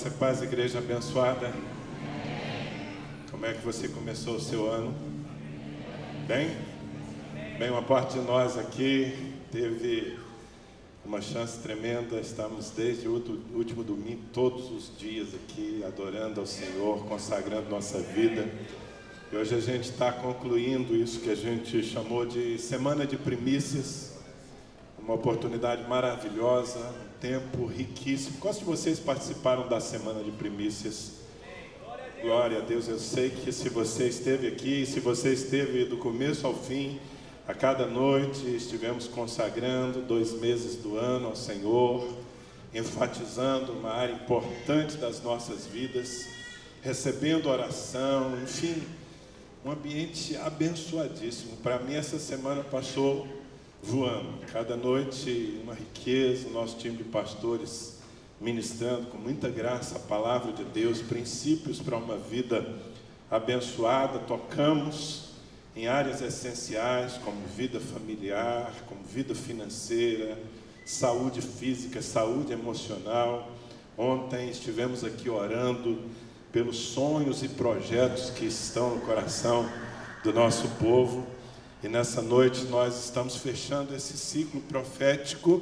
Graça e paz, igreja abençoada. Como é que você começou o seu ano? Bem? Bem, uma parte de nós aqui teve uma chance tremenda. Estamos desde o último domingo, todos os dias aqui, adorando ao Senhor, consagrando nossa vida. E hoje a gente está concluindo isso que a gente chamou de Semana de Primícias. Uma oportunidade maravilhosa, um tempo riquíssimo. Quantos de vocês participaram da Semana de Primícias? Glória a Deus. Eu sei que se você esteve aqui, se você esteve do começo ao fim, a cada noite estivemos consagrando 2 meses do ano ao Senhor, enfatizando uma área importante das nossas vidas, recebendo oração, enfim, um ambiente abençoadíssimo. Para mim essa semana passou voando. Cada noite uma riqueza, o nosso time de pastores ministrando com muita graça a palavra de Deus, princípios para uma vida abençoada. Tocamos em áreas essenciais como vida familiar, como vida financeira, saúde física, saúde emocional. Ontem estivemos aqui orando pelos sonhos e projetos que estão no coração do nosso povo. E nessa noite nós estamos fechando esse ciclo profético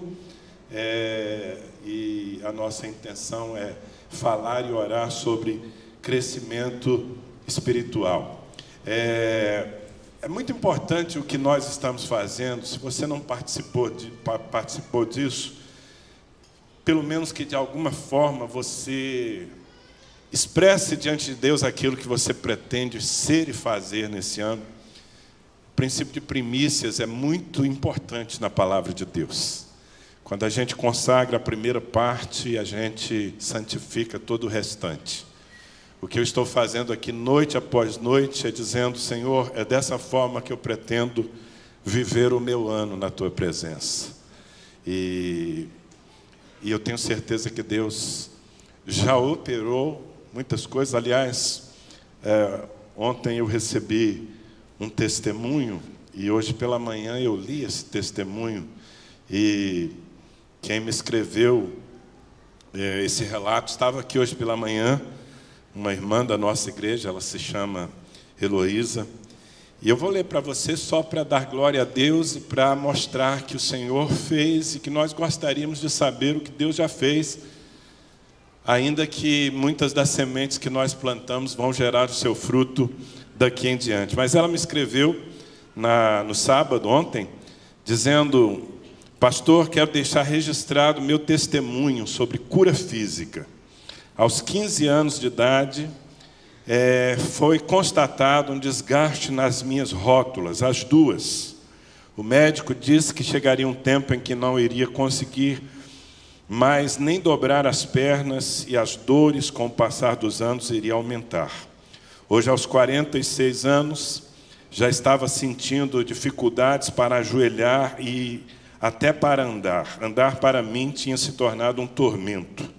e a nossa intenção é falar e orar sobre crescimento espiritual. É muito importante o que nós estamos fazendo. Se você não participou disso, pelo menos que de alguma forma você expresse diante de Deus aquilo que você pretende ser e fazer nesse ano. O princípio de primícias é muito importante na palavra de Deus. Quando a gente consagra a primeira parte, a gente santifica todo o restante. O que eu estou fazendo aqui noite após noite é dizendo: Senhor, é dessa forma que eu pretendo viver o meu ano na Tua presença. E eu tenho certeza que Deus já operou muitas coisas. Aliás, ontem eu recebi um testemunho, e hoje pela manhã eu li esse testemunho, e quem me escreveu esse relato estava aqui hoje pela manhã, uma irmã da nossa igreja, ela se chama Heloísa, e eu vou ler para você só para dar glória a Deus e para mostrar que o Senhor fez e que nós gostaríamos de saber o que Deus já fez, ainda que muitas das sementes que nós plantamos vão gerar o seu fruto daqui em diante. Mas ela me escreveu no sábado, ontem, dizendo: pastor, quero deixar registrado meu testemunho sobre cura física. Aos 15 anos de idade, foi constatado um desgaste nas minhas rótulas, as duas. O médico disse que chegaria um tempo em que não iria conseguir mais nem dobrar as pernas, e as dores, com o passar dos anos, iriam aumentar. Hoje, aos 46 anos, já estava sentindo dificuldades para ajoelhar e até para andar. Andar para mim tinha se tornado um tormento.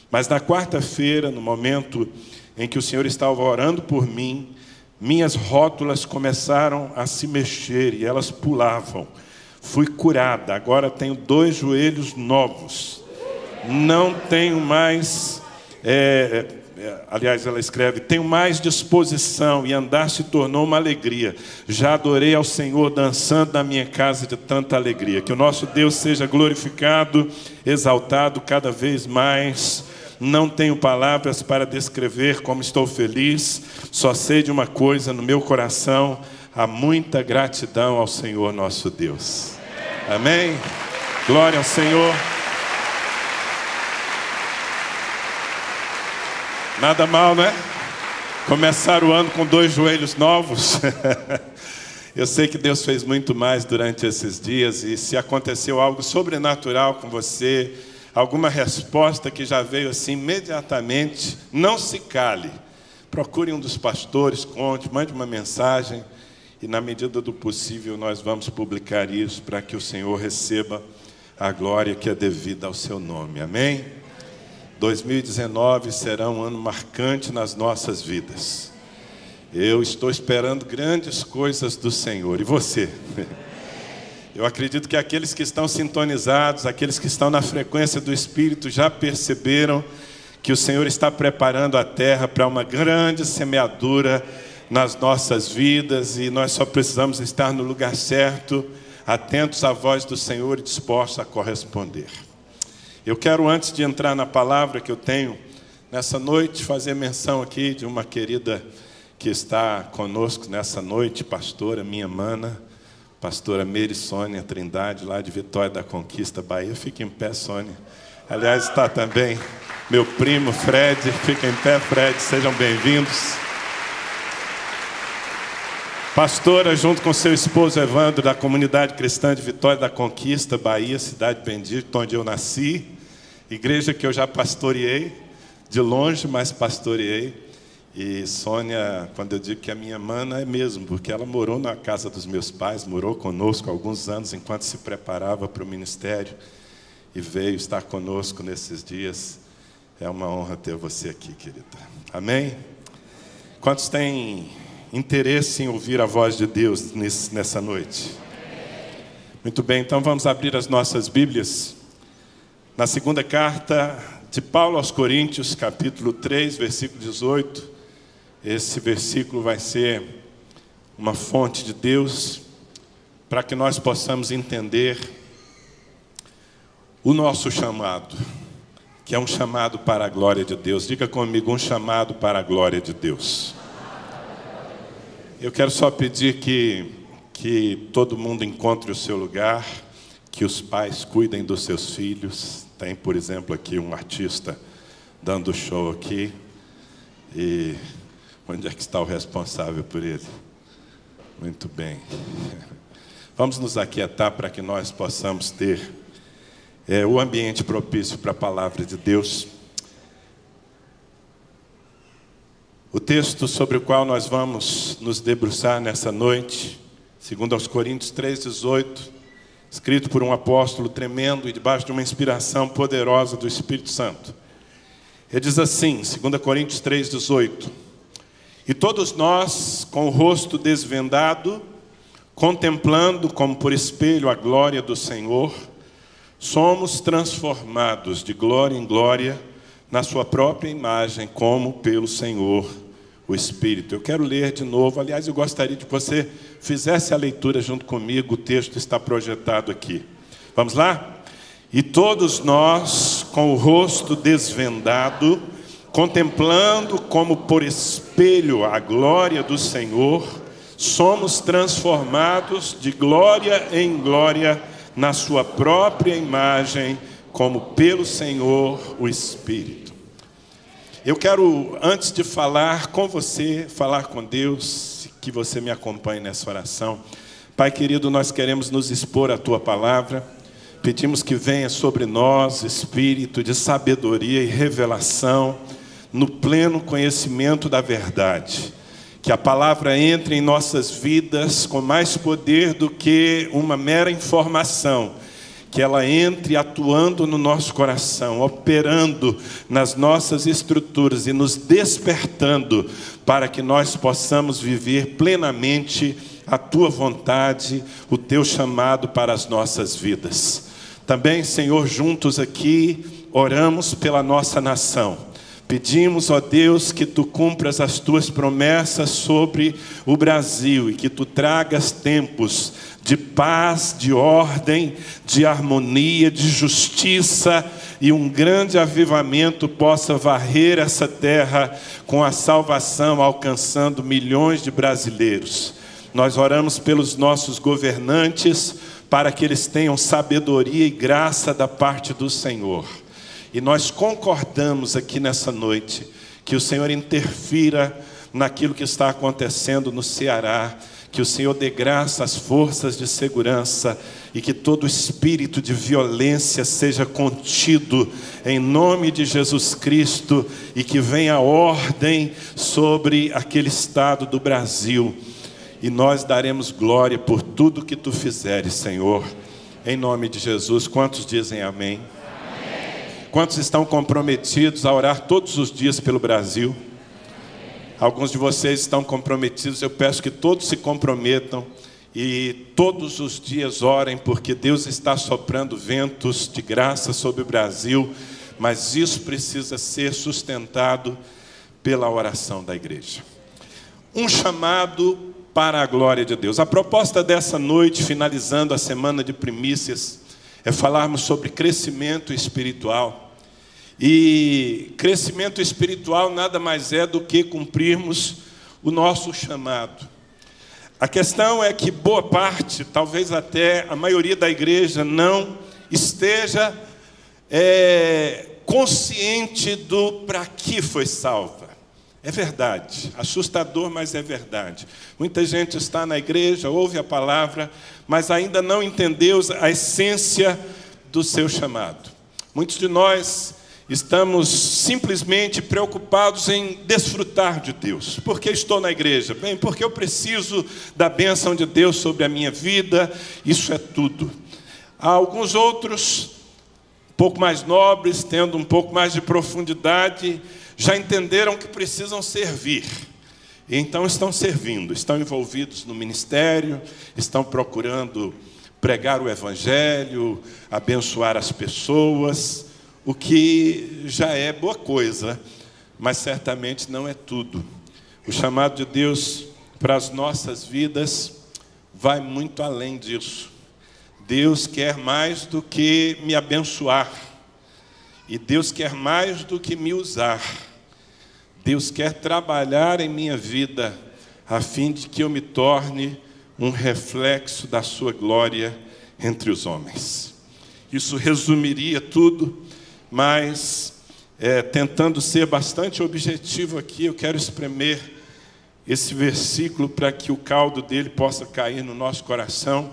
Mas na quarta-feira, no momento em que o Senhor estava orando por mim, minhas rótulas começaram a se mexer e elas pulavam. Fui curada. Agora tenho 2 joelhos novos. Não tenho mais... aliás, ela escreve: tenho mais disposição, e andar se tornou uma alegria. Já adorei ao Senhor dançando na minha casa de tanta alegria. Que o nosso Deus seja glorificado, exaltado cada vez mais. Não tenho palavras para descrever como estou feliz. Só sei de uma coisa no meu coração: há muita gratidão ao Senhor nosso Deus. Amém? Glória ao Senhor. Nada mal, né? Começar o ano com 2 joelhos novos. Eu sei que Deus fez muito mais durante esses dias, e se aconteceu algo sobrenatural com você, alguma resposta que já veio assim imediatamente, não se cale. Procure um dos pastores, conte, mande uma mensagem, e na medida do possível nós vamos publicar isso para que o Senhor receba a glória que é devida ao seu nome. Amém? 2019 será um ano marcante nas nossas vidas. Eu estou esperando grandes coisas do Senhor. E você? Eu acredito que aqueles que estão sintonizados, aqueles que estão na frequência do Espírito, já perceberam que o Senhor está preparando a terra para uma grande semeadura nas nossas vidas, e nós só precisamos estar no lugar certo, atentos à voz do Senhor e dispostos a corresponder. Eu quero, antes de entrar na palavra que eu tenho nessa noite, fazer menção aqui de uma querida que está conosco nessa noite, pastora, minha mana, pastora Meire Sônia Trindade, lá de Vitória da Conquista, Bahia. Fique em pé, Sônia. Aliás, está também meu primo Fred. Fique em pé, Fred, sejam bem-vindos. Pastora, junto com seu esposo Evandro, da Comunidade Cristã de Vitória da Conquista, Bahia, cidade bendita, onde eu nasci. Igreja que eu já pastoreei, de longe, mas pastoreei. E Sônia, quando eu digo que é minha mana, é mesmo, porque ela morou na casa dos meus pais, morou conosco há alguns anos, enquanto se preparava para o ministério, e veio estar conosco nesses dias. É uma honra ter você aqui, querida. Amém? Quantos têm interesse em ouvir a voz de Deus nessa noite? Muito bem, então vamos abrir as nossas Bíblias na segunda carta de Paulo aos Coríntios, capítulo 3, versículo 18. Esse versículo vai ser uma fonte de Deus para que nós possamos entender o nosso chamado, que é um chamado para a glória de Deus. Diga comigo, um chamado para a glória de Deus. Eu quero só pedir que todo mundo encontre o seu lugar, que os pais cuidem dos seus filhos. Tem, por exemplo, aqui um artista dando show aqui. E onde é que está o responsável por ele? Muito bem. Vamos nos aquietar para que nós possamos ter o ambiente propício para a palavra de Deus. O texto sobre o qual nós vamos nos debruçar nessa noite, segundo aos Coríntios 3,18, escrito por um apóstolo tremendo e debaixo de uma inspiração poderosa do Espírito Santo. Ele diz assim, 2 Coríntios 3,18: E todos nós, com o rosto desvendado, contemplando como por espelho a glória do Senhor, somos transformados de glória em glória na sua própria imagem, como pelo Senhor, o Espírito. Eu quero ler de novo. Aliás, eu gostaria de que você fizesse a leitura junto comigo. O texto está projetado aqui. Vamos lá? E todos nós, com o rosto desvendado, contemplando como por espelho a glória do Senhor, somos transformados de glória em glória na sua própria imagem, como pelo Senhor, o Espírito. Eu quero, antes de falar com você, falar com Deus, que você me acompanhe nessa oração. Pai querido, nós queremos nos expor à Tua palavra. Pedimos que venha sobre nós espírito de sabedoria e revelação, no pleno conhecimento da verdade. Que a palavra entre em nossas vidas com mais poder do que uma mera informação. Que ela entre atuando no nosso coração, operando nas nossas estruturas e nos despertando para que nós possamos viver plenamente a Tua vontade, o Teu chamado para as nossas vidas. Também, Senhor, juntos aqui, oramos pela nossa nação. Pedimos, ó Deus, que Tu cumpras as Tuas promessas sobre o Brasil e que Tu tragas tempos de paz, de ordem, de harmonia, de justiça, e um grande avivamento possa varrer essa terra com a salvação, alcançando milhões de brasileiros. Nós oramos pelos nossos governantes, para que eles tenham sabedoria e graça da parte do Senhor. E nós concordamos aqui nessa noite que o Senhor interfira naquilo que está acontecendo no Ceará, que o Senhor dê graça às forças de segurança e que todo espírito de violência seja contido em nome de Jesus Cristo e que venha ordem sobre aquele estado do Brasil. E nós daremos glória por tudo que Tu fizeres, Senhor, em nome de Jesus. Quantos dizem amém? Quantos estão comprometidos a orar todos os dias pelo Brasil? Alguns de vocês estão comprometidos. Eu peço que todos se comprometam e todos os dias orem, porque Deus está soprando ventos de graça sobre o Brasil, mas isso precisa ser sustentado pela oração da igreja. Um chamado para a glória de Deus. A proposta dessa noite, finalizando a semana de primícias, é falarmos sobre crescimento espiritual. E crescimento espiritual nada mais é do que cumprirmos o nosso chamado. A questão é que boa parte, talvez até a maioria da igreja, não esteja consciente do para que foi salva. É verdade, assustador, mas é verdade. Muita gente está na igreja, ouve a palavra, mas ainda não entendeu a essência do seu chamado. Muitos de nós estamos simplesmente preocupados em desfrutar de Deus. Por que estou na igreja? Bem, porque eu preciso da bênção de Deus sobre a minha vida, isso é tudo. Há alguns outros, um pouco mais nobres, tendo um pouco mais de profundidade, já entenderam que precisam servir. E então estão servindo, estão envolvidos no ministério, estão procurando pregar o evangelho, abençoar as pessoas, o que já é boa coisa, mas certamente não é tudo. O chamado de Deus para as nossas vidas vai muito além disso. Deus quer mais do que me abençoar. E Deus quer mais do que me usar. Deus quer trabalhar em minha vida, a fim de que eu me torne um reflexo da sua glória entre os homens. Isso resumiria tudo, mas tentando ser bastante objetivo aqui, eu quero espremer esse versículo para que o caldo dele possa cair no nosso coração,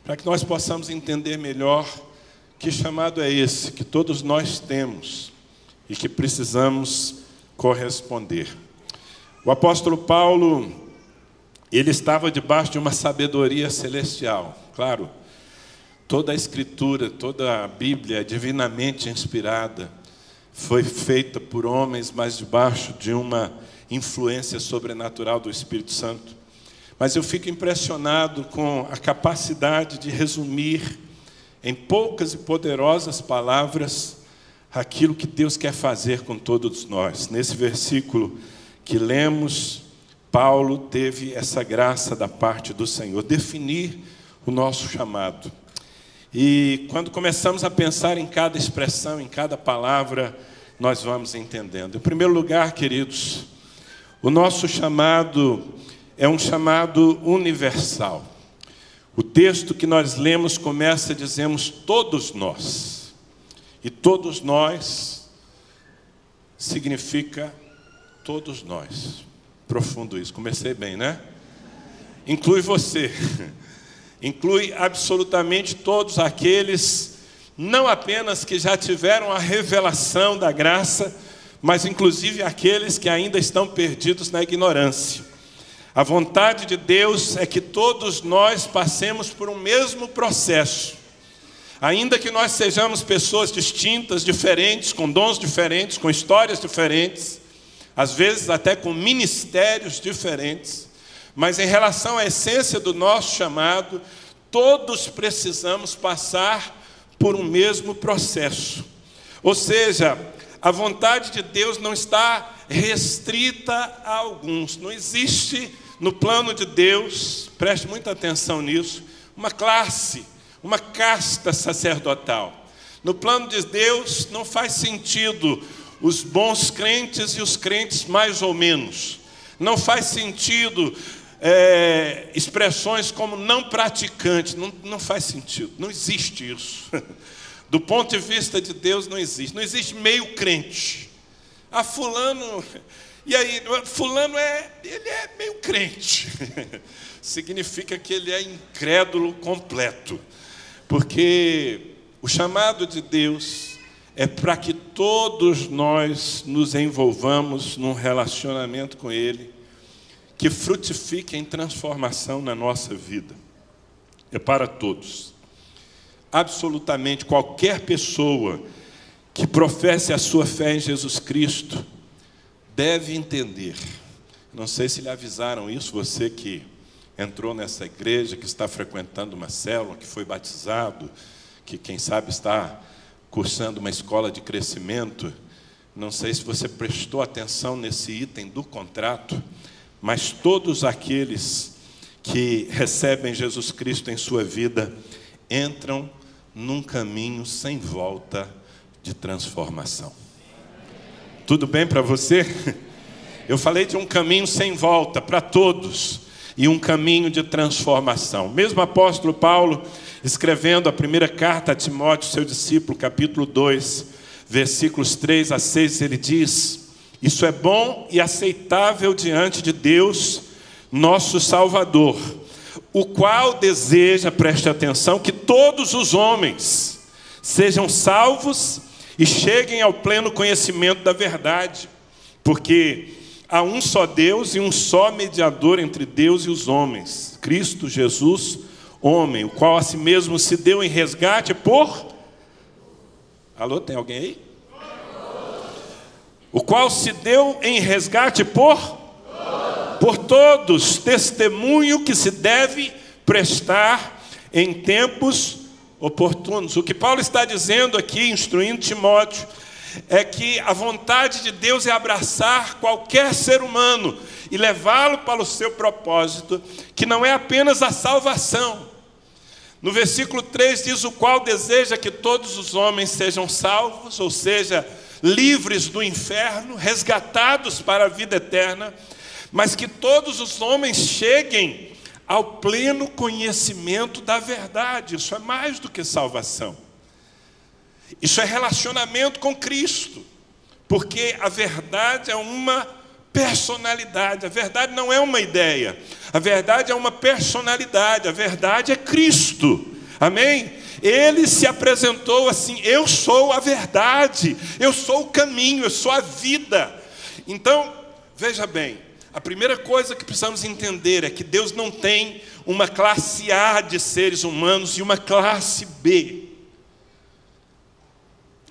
para que nós possamos entender melhor que chamado é esse que todos nós temos e que precisamos corresponder. O apóstolo Paulo, ele estava debaixo de uma sabedoria celestial. Claro, toda a Escritura, toda a Bíblia é divinamente inspirada, foi feita por homens, mas debaixo de uma influência sobrenatural do Espírito Santo. Mas eu fico impressionado com a capacidade de resumir em poucas e poderosas palavras aquilo que Deus quer fazer com todos nós. Nesse versículo que lemos, Paulo teve essa graça da parte do Senhor, definir o nosso chamado. E quando começamos a pensar em cada expressão, em cada palavra, nós vamos entendendo. Em primeiro lugar, queridos, o nosso chamado é um chamado universal. O texto que nós lemos começa, dizemos, todos nós. E todos nós significa todos nós. Profundo isso, comecei bem, né? Inclui você. Inclui absolutamente todos aqueles, não apenas que já tiveram a revelação da graça, mas inclusive aqueles que ainda estão perdidos na ignorância. A vontade de Deus é que todos nós passemos por um mesmo processo. Ainda que nós sejamos pessoas distintas, diferentes, com dons diferentes, com histórias diferentes, às vezes até com ministérios diferentes, mas em relação à essência do nosso chamado, todos precisamos passar por um mesmo processo. Ou seja, a vontade de Deus não está restrita a alguns. Não existe no plano de Deus, preste muita atenção nisso, uma classe, uma casta sacerdotal. No plano de Deus não faz sentido os bons crentes e os crentes mais ou menos. Não faz sentido expressões como não praticante. Não faz sentido, não existe isso. Do ponto de vista de Deus não existe. Não existe meio crente. Ah, fulano... E aí, fulano ele é meio crente. Significa que ele é incrédulo completo. Porque o chamado de Deus é para que todos nós nos envolvamos num relacionamento com Ele, que frutifique em transformação na nossa vida. É para todos. Absolutamente qualquer pessoa que professe a sua fé em Jesus Cristo deve entender. Não sei se lhe avisaram isso, você que entrou nessa igreja, que está frequentando uma célula, que foi batizado, que quem sabe está cursando uma escola de crescimento, não sei se você prestou atenção nesse item do contrato, mas todos aqueles que recebem Jesus Cristo em sua vida entram num caminho sem volta de transformação. Tudo bem para você? Eu falei de um caminho sem volta para todos e um caminho de transformação. Mesmo o apóstolo Paulo, escrevendo a primeira carta a Timóteo, seu discípulo, capítulo 2, versículos 3 a 6, ele diz: isso é bom e aceitável diante de Deus, nosso Salvador, o qual deseja, preste atenção, que todos os homens sejam salvos e cheguem ao pleno conhecimento da verdade, porque há um só Deus e um só mediador entre Deus e os homens, Cristo Jesus, homem, o qual a si mesmo se deu em resgate por... Alô, tem alguém aí? O qual se deu em resgate por todos, testemunho que se deve prestar em tempos oportunos. O que Paulo está dizendo aqui, instruindo Timóteo, é que a vontade de Deus é abraçar qualquer ser humano e levá-lo para o seu propósito, que não é apenas a salvação. No versículo 3 diz: o qual deseja que todos os homens sejam salvos, ou seja, livres do inferno, resgatados para a vida eterna, mas que todos os homens cheguem ao pleno conhecimento da verdade. Isso é mais do que salvação. Isso é relacionamento com Cristo, porque a verdade é uma personalidade. A verdade não é uma ideia, a verdade é uma personalidade. A verdade é Cristo, amém? Ele se apresentou assim: eu sou a verdade, eu sou o caminho, eu sou a vida. Então, veja bem, a primeira coisa que precisamos entender é que Deus não tem uma classe A de seres humanos e uma classe B.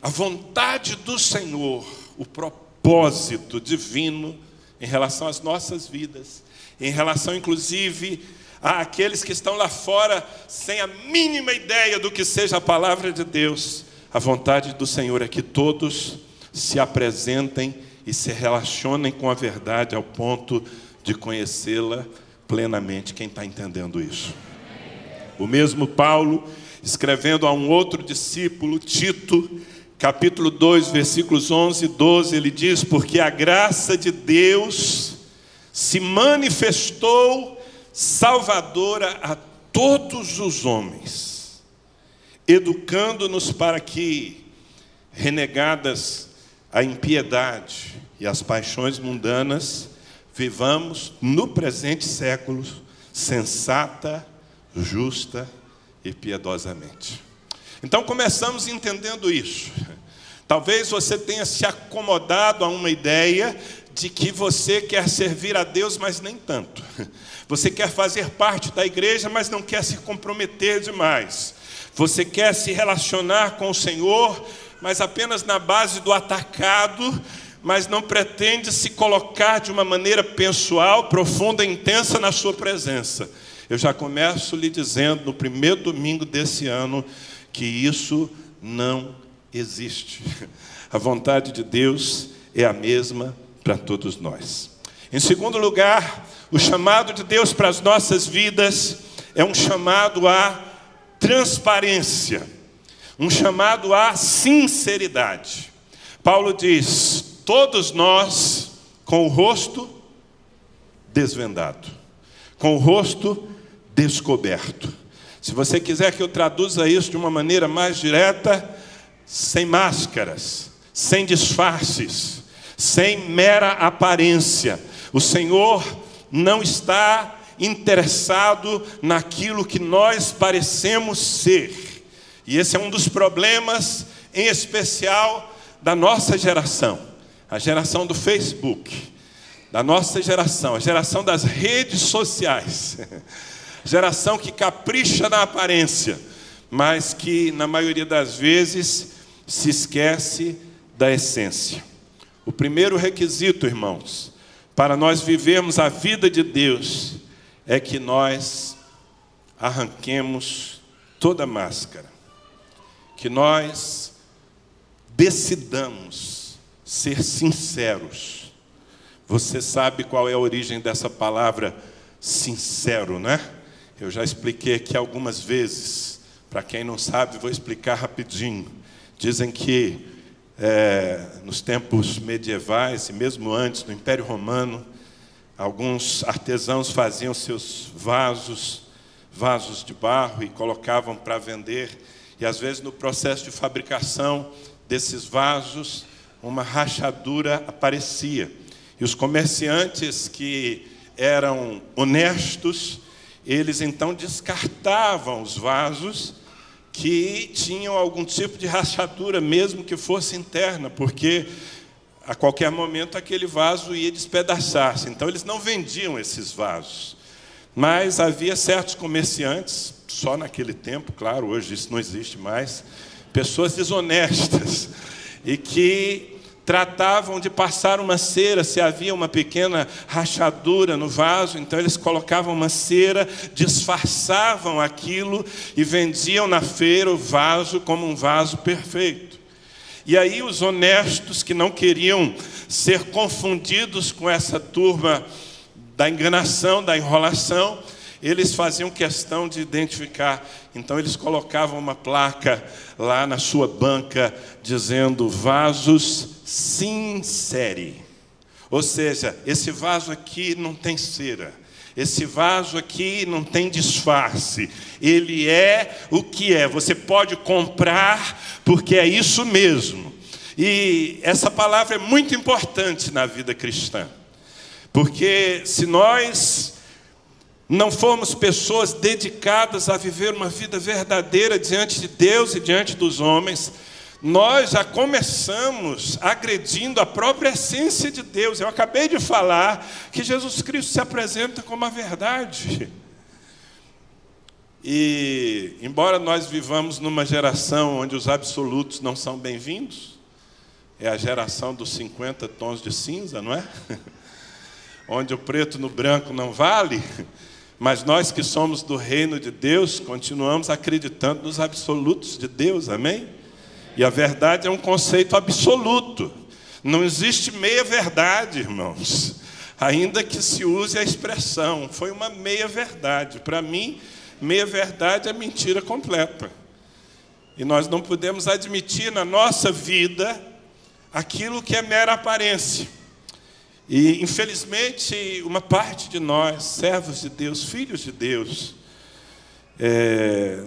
A vontade do Senhor, o propósito divino em relação às nossas vidas, em relação inclusive àqueles que estão lá fora sem a mínima ideia do que seja a palavra de Deus, a vontade do Senhor é que todos se apresentem e se relacionem com a verdade ao ponto de conhecê-la plenamente. Quem está entendendo isso? O mesmo Paulo, escrevendo a um outro discípulo, Tito, capítulo 2, versículos 11 e 12, ele diz: porque a graça de Deus se manifestou salvadora a todos os homens, educando-nos para que, renegadas a impiedade e as paixões mundanas, vivamos no presente século sensata, justa e piedosamente. Então começamos entendendo isso. Talvez você tenha se acomodado a uma ideia de que você quer servir a Deus, mas nem tanto. Você quer fazer parte da igreja, mas não quer se comprometer demais. Você quer se relacionar com o Senhor, mas apenas na base do atacado, mas não pretende se colocar de uma maneira pessoal, profunda e intensa na sua presença. Eu já começo lhe dizendo, no primeiro domingo desse ano, que isso não existe. A vontade de Deus é a mesma para todos nós. Em segundo lugar, o chamado de Deus para as nossas vidas é um chamado à transparência, um chamado à sinceridade. Paulo diz: todos nós com o rosto desvendado, com o rosto descoberto. Se você quiser que eu traduza isso de uma maneira mais direta, sem máscaras, sem disfarces, sem mera aparência. O Senhor não está interessado naquilo que nós parecemos ser. E esse é um dos problemas, em especial, da nossa geração. A geração do Facebook, da nossa geração, a geração das redes sociais. Geração que capricha na aparência, mas que, na maioria das vezes, se esquece da essência. O primeiro requisito, irmãos, para nós vivermos a vida de Deus, é que nós arranquemos toda máscara, que nós decidamos ser sinceros. Você sabe qual é a origem dessa palavra sincero, né? Eu já expliquei aqui algumas vezes. Para quem não sabe, vou explicar rapidinho. Dizem que nos tempos medievais, e mesmo antes, no Império Romano, alguns artesãos faziam seus vasos de barro, e colocavam para vender. E às vezes no processo de fabricação desses vasos, uma rachadura aparecia. E os comerciantes que eram honestos, eles então descartavam os vasos que tinham algum tipo de rachadura, mesmo que fosse interna, porque a qualquer momento aquele vaso ia despedaçar-se. Então eles não vendiam esses vasos. Mas havia certos comerciantes, só naquele tempo, claro, hoje isso não existe mais, pessoas desonestas, e que tratavam de passar uma cera, se havia uma pequena rachadura no vaso, então eles colocavam uma cera, disfarçavam aquilo e vendiam na feira o vaso como um vaso perfeito. E aí os honestos, que não queriam ser confundidos com essa turma da enganação, da enrolação, eles faziam questão de identificar. Então eles colocavam uma placa lá na sua banca dizendo vasos sinceri. Ou seja, esse vaso aqui não tem cera. Esse vaso aqui não tem disfarce. Ele é o que é. Você pode comprar porque é isso mesmo. E essa palavra é muito importante na vida cristã. Porque se nós não formos pessoas dedicadas a viver uma vida verdadeira diante de Deus e diante dos homens, nós já começamos agredindo a própria essência de Deus. Eu acabei de falar que Jesus Cristo se apresenta como a verdade. E, embora nós vivamos numa geração onde os absolutos não são bem-vindos, é a geração dos 50 tons de cinza, não é? Onde o preto no branco não vale, mas nós que somos do reino de Deus, continuamos acreditando nos absolutos de Deus, amém? E a verdade é um conceito absoluto. Não existe meia-verdade, irmãos. Ainda que se use a expressão, foi uma meia-verdade. Para mim, meia-verdade é mentira completa. E nós não podemos admitir na nossa vida aquilo que é mera aparência. E, infelizmente, uma parte de nós, servos de Deus, filhos de Deus,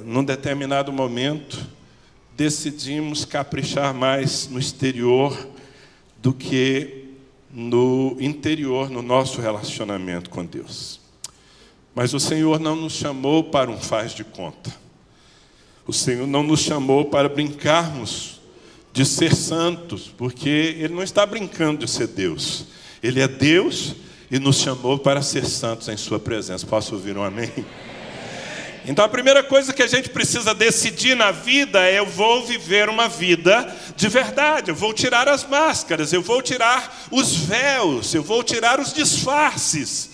num determinado momento, decidimos caprichar mais no exterior do que no interior, no nosso relacionamento com Deus. Mas o Senhor não nos chamou para um faz de conta. O Senhor não nos chamou para brincarmos de ser santos, porque Ele não está brincando de ser Deus. Ele é Deus e nos chamou para ser santos em sua presença. Posso ouvir um amém? Então a primeira coisa que a gente precisa decidir na vida é: eu vou viver uma vida de verdade, eu vou tirar as máscaras, eu vou tirar os véus, eu vou tirar os disfarces.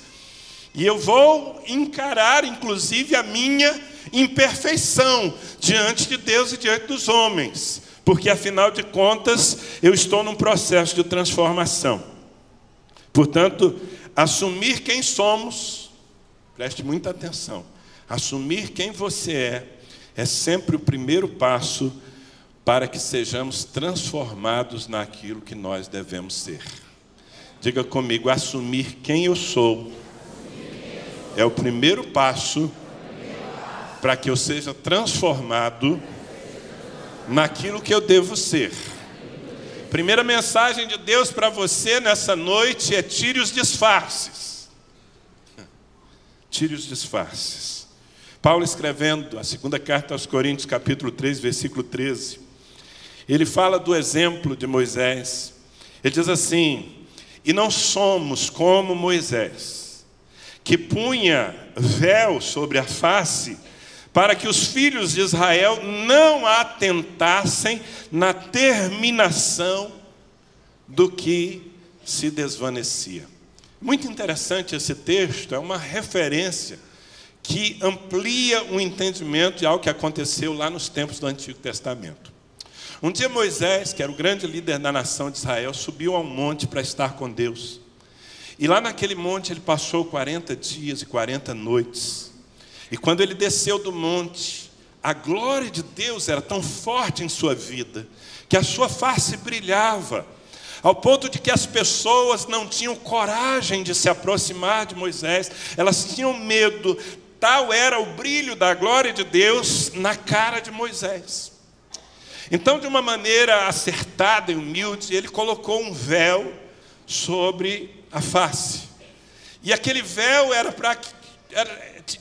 E eu vou encarar, inclusive, a minha imperfeição diante de Deus e diante dos homens. Porque, afinal de contas, eu estou num processo de transformação. Portanto, assumir quem somos, preste muita atenção, assumir quem você é sempre o primeiro passo para que sejamos transformados naquilo que nós devemos ser. Diga comigo: assumir quem eu sou é o primeiro passo para que eu seja transformado naquilo que eu devo ser. Primeira mensagem de Deus para você nessa noite é: tire os disfarces. Tire os disfarces. Paulo, escrevendo a segunda carta aos Coríntios, capítulo 3, versículo 13, ele fala do exemplo de Moisés. Ele diz assim: e não somos como Moisés, que punha véu sobre a face, para que os filhos de Israel não atentassem na terminação do que se desvanecia. Muito interessante esse texto, é uma referência que amplia o entendimento de algo que aconteceu lá nos tempos do Antigo Testamento. Um dia Moisés, que era o grande líder da nação de Israel, subiu a um monte para estar com Deus. E lá naquele monte ele passou 40 dias e 40 noites. E quando ele desceu do monte, a glória de Deus era tão forte em sua vida, que a sua face brilhava, ao ponto de que as pessoas não tinham coragem de se aproximar de Moisés, elas tinham medo, tal era o brilho da glória de Deus na cara de Moisés. Então, de uma maneira acertada e humilde, ele colocou um véu sobre a face. E aquele véu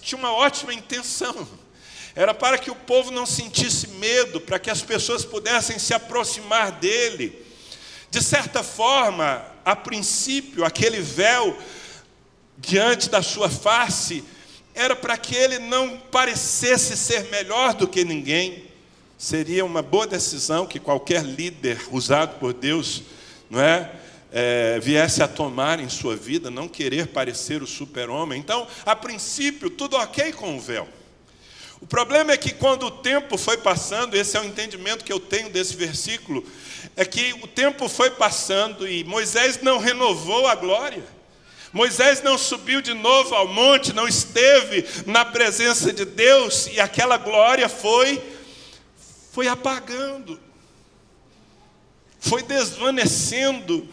tinha uma ótima intenção. Era para que o povo não sentisse medo, para que as pessoas pudessem se aproximar dele. De certa forma, a princípio, aquele véu diante da sua face era para que ele não parecesse ser melhor do que ninguém. Seria uma boa decisão que qualquer líder usado por Deus, viesse a tomar em sua vida, não querer parecer o super-homem. Então, a princípio, tudo ok com o véu. O problema é que quando o tempo foi passando, esse é o entendimento que eu tenho desse versículo, é que o tempo foi passando e Moisés não renovou a glória. Moisés não subiu de novo ao monte, não esteve na presença de Deus, e aquela glória foi apagando, foi desvanecendo.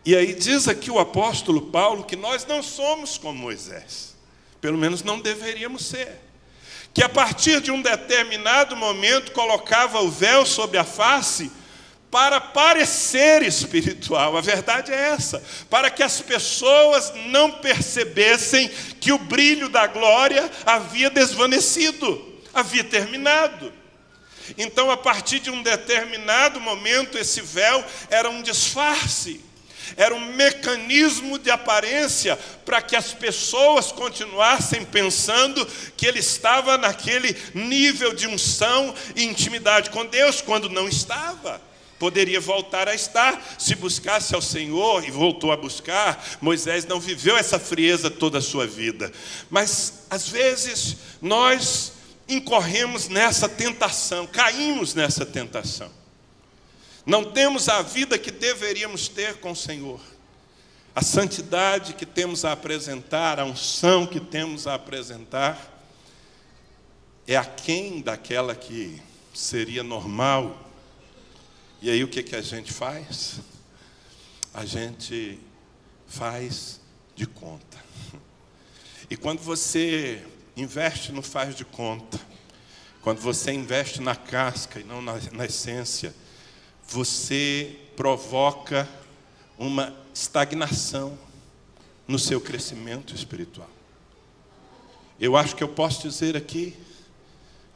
E aí diz aqui o apóstolo Paulo que nós não somos como Moisés, pelo menos não deveríamos ser. Que a partir de um determinado momento colocava o véu sobre a face para parecer espiritual. A verdade é essa, para que as pessoas não percebessem que o brilho da glória havia desvanecido, havia terminado. Então, a partir de um determinado momento, esse véu era um disfarce. Era um mecanismo de aparência para que as pessoas continuassem pensando que ele estava naquele nível de unção e intimidade com Deus, quando não estava. Poderia voltar a estar se buscasse ao Senhor, e voltou a buscar. Moisés não viveu essa frieza toda a sua vida. Mas, às vezes, nós incorremos nessa tentação, caímos nessa tentação. Não temos a vida que deveríamos ter com o Senhor, a santidade que temos a apresentar, a unção que temos a apresentar, é aquém daquela que seria normal. E aí o que a gente faz? A gente faz de conta. E quando você investe no faz de conta, quando você investe na casca e não na essência, você provoca uma estagnação no seu crescimento espiritual. Eu acho que eu posso dizer aqui,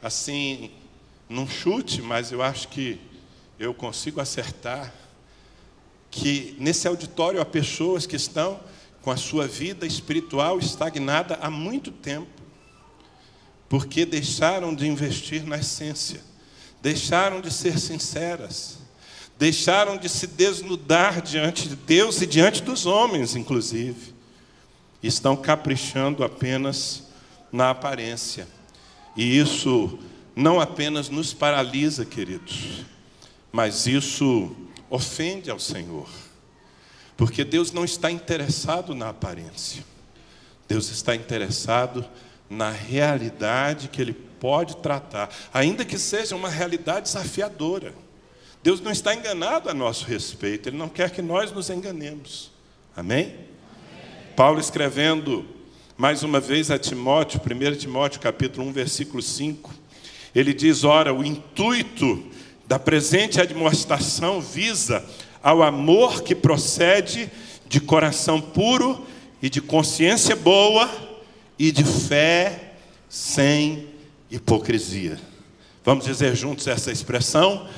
assim, num chute, mas eu acho que eu consigo acertar, que nesse auditório há pessoas que estão com a sua vida espiritual estagnada há muito tempo, porque deixaram de investir na essência, deixaram de ser sinceras, deixaram de se desnudar diante de Deus e diante dos homens, inclusive. Estão caprichando apenas na aparência. E isso não apenas nos paralisa, queridos, mas isso ofende ao Senhor. Porque Deus não está interessado na aparência. Deus está interessado na realidade que Ele pode tratar, ainda que seja uma realidade desafiadora. Deus não está enganado a nosso respeito, Ele não quer que nós nos enganemos. Amém? Amém. Paulo escrevendo mais uma vez a Timóteo, 1 Timóteo capítulo 1, versículo 5, ele diz: ora, o intuito da presente admoestação visa ao amor que procede de coração puro e de consciência boa e de fé sem hipocrisia. Vamos dizer juntos essa expressão?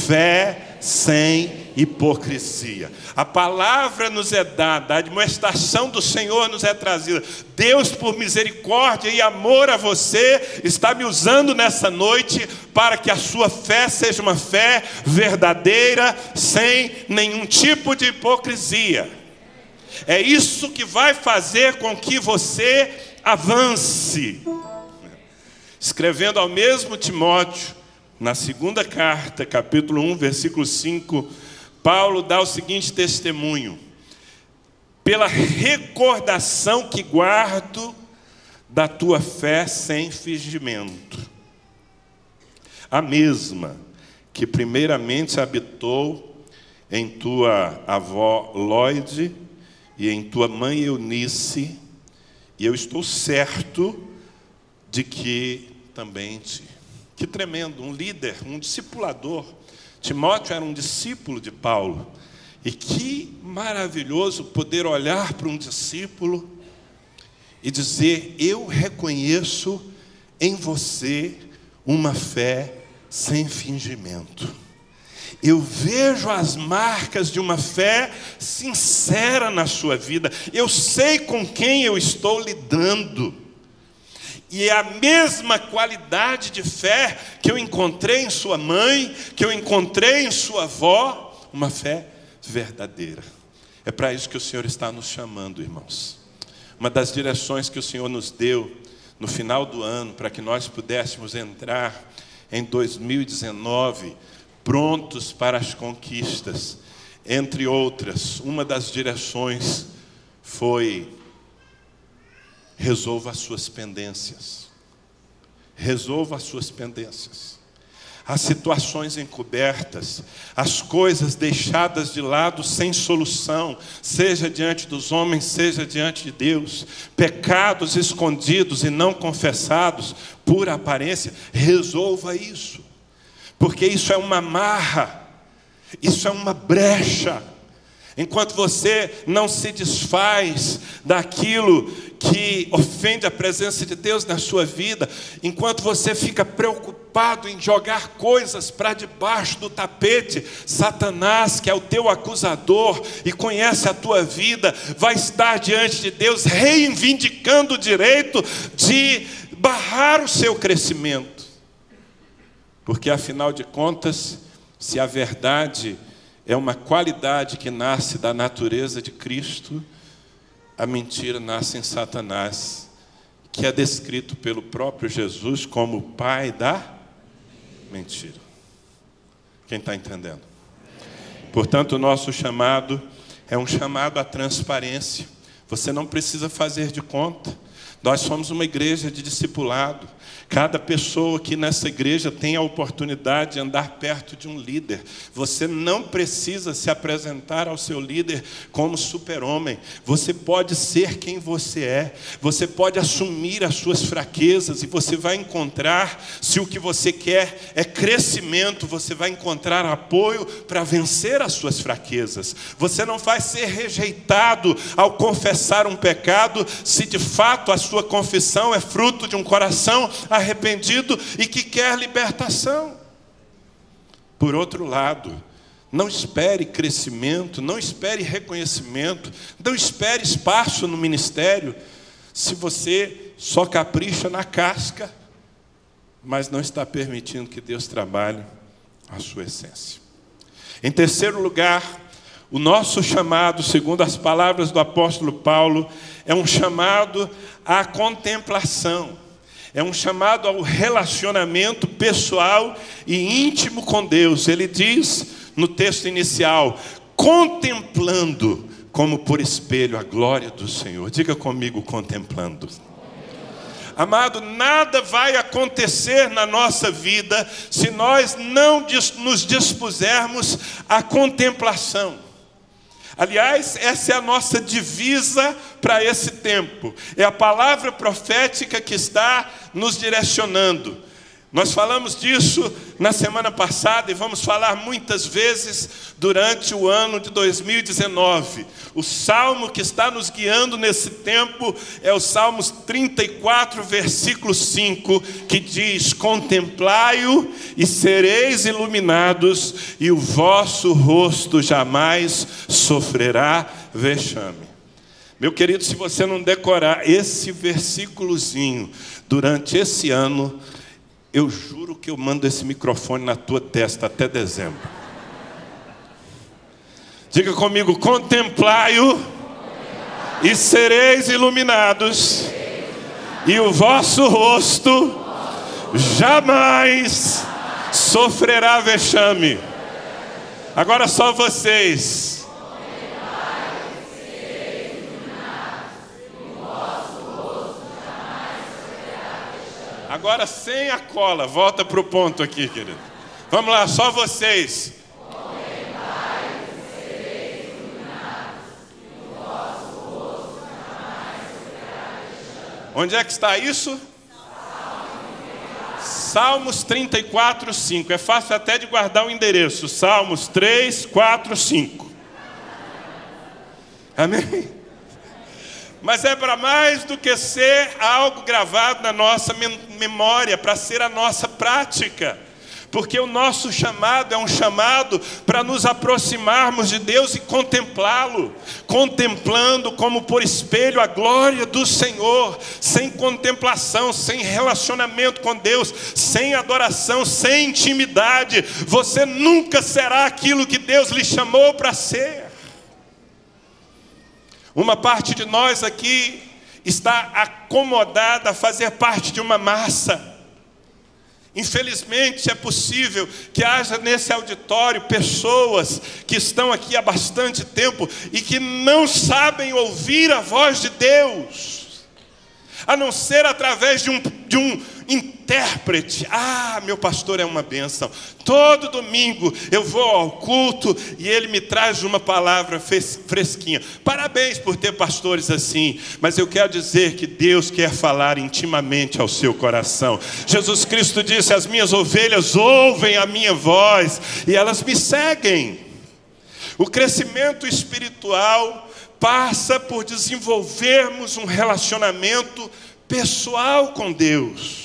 Fé sem hipocrisia. A palavra nos é dada, a admoestação do Senhor nos é trazida. Deus, por misericórdia e amor a você, está me usando nessa noite para que a sua fé seja uma fé verdadeira, sem nenhum tipo de hipocrisia. É isso que vai fazer com que você avance. Escrevendo ao mesmo Timóteo, Na segunda carta, capítulo 1, versículo 5, Paulo dá o seguinte testemunho: pela recordação que guardo da tua fé sem fingimento, a mesma que primeiramente habitou em tua avó Lóide e em tua mãe Eunice, e eu estou certo de que também em ti. Que tremendo, um líder, um discipulador. Timóteo era um discípulo de Paulo. E que maravilhoso poder olhar para um discípulo e dizer: eu reconheço em você uma fé sem fingimento. Eu vejo as marcas de uma fé sincera na sua vida. Eu sei com quem eu estou lidando. E é a mesma qualidade de fé que eu encontrei em sua mãe, que eu encontrei em sua avó, uma fé verdadeira. É para isso que o Senhor está nos chamando, irmãos. Uma das direções que o Senhor nos deu no final do ano, para que nós pudéssemos entrar em 2019 prontos para as conquistas, entre outras, uma das direções foi: resolva as suas pendências. Resolva as suas pendências. As situações encobertas, as coisas deixadas de lado sem solução, seja diante dos homens, seja diante de Deus, pecados escondidos e não confessados, por aparência, resolva isso. Porque isso é uma amarra, isso é uma brecha. Enquanto você não se desfaz daquilo que ofende a presença de Deus na sua vida, enquanto você fica preocupado em jogar coisas para debaixo do tapete, Satanás, que é o teu acusador e conhece a tua vida, vai estar diante de Deus reivindicando o direito de barrar o seu crescimento. Porque afinal de contas, se a verdade é uma qualidade que nasce da natureza de Cristo, a mentira nasce em Satanás, que é descrito pelo próprio Jesus como o pai da mentira. Quem está entendendo? Portanto, o nosso chamado é um chamado à transparência. Você não precisa fazer de conta. Nós somos uma igreja de discipulado. Cada pessoa aqui nessa igreja tem a oportunidade de andar perto de um líder. Você não precisa se apresentar ao seu líder como super-homem. Você pode ser quem você é. Você pode assumir as suas fraquezas e você vai encontrar, se o que você quer é crescimento, você vai encontrar apoio para vencer as suas fraquezas. Você não vai ser rejeitado ao confessar um pecado, se de fato a sua confissão é fruto de um coração arrependido e que quer libertação. Por outro lado, não espere crescimento, não espere reconhecimento, não espere espaço no ministério, se você só capricha na casca, mas não está permitindo que Deus trabalhe a sua essência. Em terceiro lugar, o nosso chamado, segundo as palavras do apóstolo Paulo, é um chamado à contemplação. É um chamado ao relacionamento pessoal e íntimo com Deus. Ele diz no texto inicial: contemplando como por espelho a glória do Senhor. Diga comigo, contemplando. Amado, nada vai acontecer na nossa vida se nós não nos dispusermos à contemplação. Aliás, essa é a nossa divisa para esse tempo. É a palavra profética que está nos direcionando. Nós falamos disso na semana passada e vamos falar muitas vezes durante o ano de 2019. O salmo que está nos guiando nesse tempo é o Salmos 34, versículo 5, que diz: contemplai-o e sereis iluminados, e o vosso rosto jamais sofrerá vexame. Meu querido, se você não decorar esse versículozinho durante esse ano, eu juro que eu mando esse microfone na tua testa até dezembro. Diga comigo: contemplai-o e sereis iluminados, e o vosso rosto jamais sofrerá vexame. Agora só vocês. Agora sem a cola, volta para o ponto aqui, querido. Vamos lá, só vocês. Onde é que está isso? Salmos 34, 5. É fácil até de guardar o endereço. Salmos 3, 4, 5. Amém? Mas é para mais do que ser algo gravado na nossa memória, para ser a nossa prática. Porque o nosso chamado é um chamado para nos aproximarmos de Deus e contemplá-lo, contemplando como por espelho a glória do Senhor. Sem contemplação, sem relacionamento com Deus, sem adoração, sem intimidade, você nunca será aquilo que Deus lhe chamou para ser. Uma parte de nós aqui está acomodada a fazer parte de uma massa. Infelizmente é possível que haja nesse auditório pessoas que estão aqui há bastante tempo e que não sabem ouvir a voz de Deus, a não ser através de um intérprete. Meu pastor é uma bênção. Todo domingo eu vou ao culto e ele me traz uma palavra fresquinha. Parabéns por ter pastores assim, mas eu quero dizer que Deus quer falar intimamente ao seu coração. Jesus Cristo disse: as minhas ovelhas ouvem a minha voz e elas me seguem. O crescimento espiritual passa por desenvolvermos um relacionamento pessoal com Deus.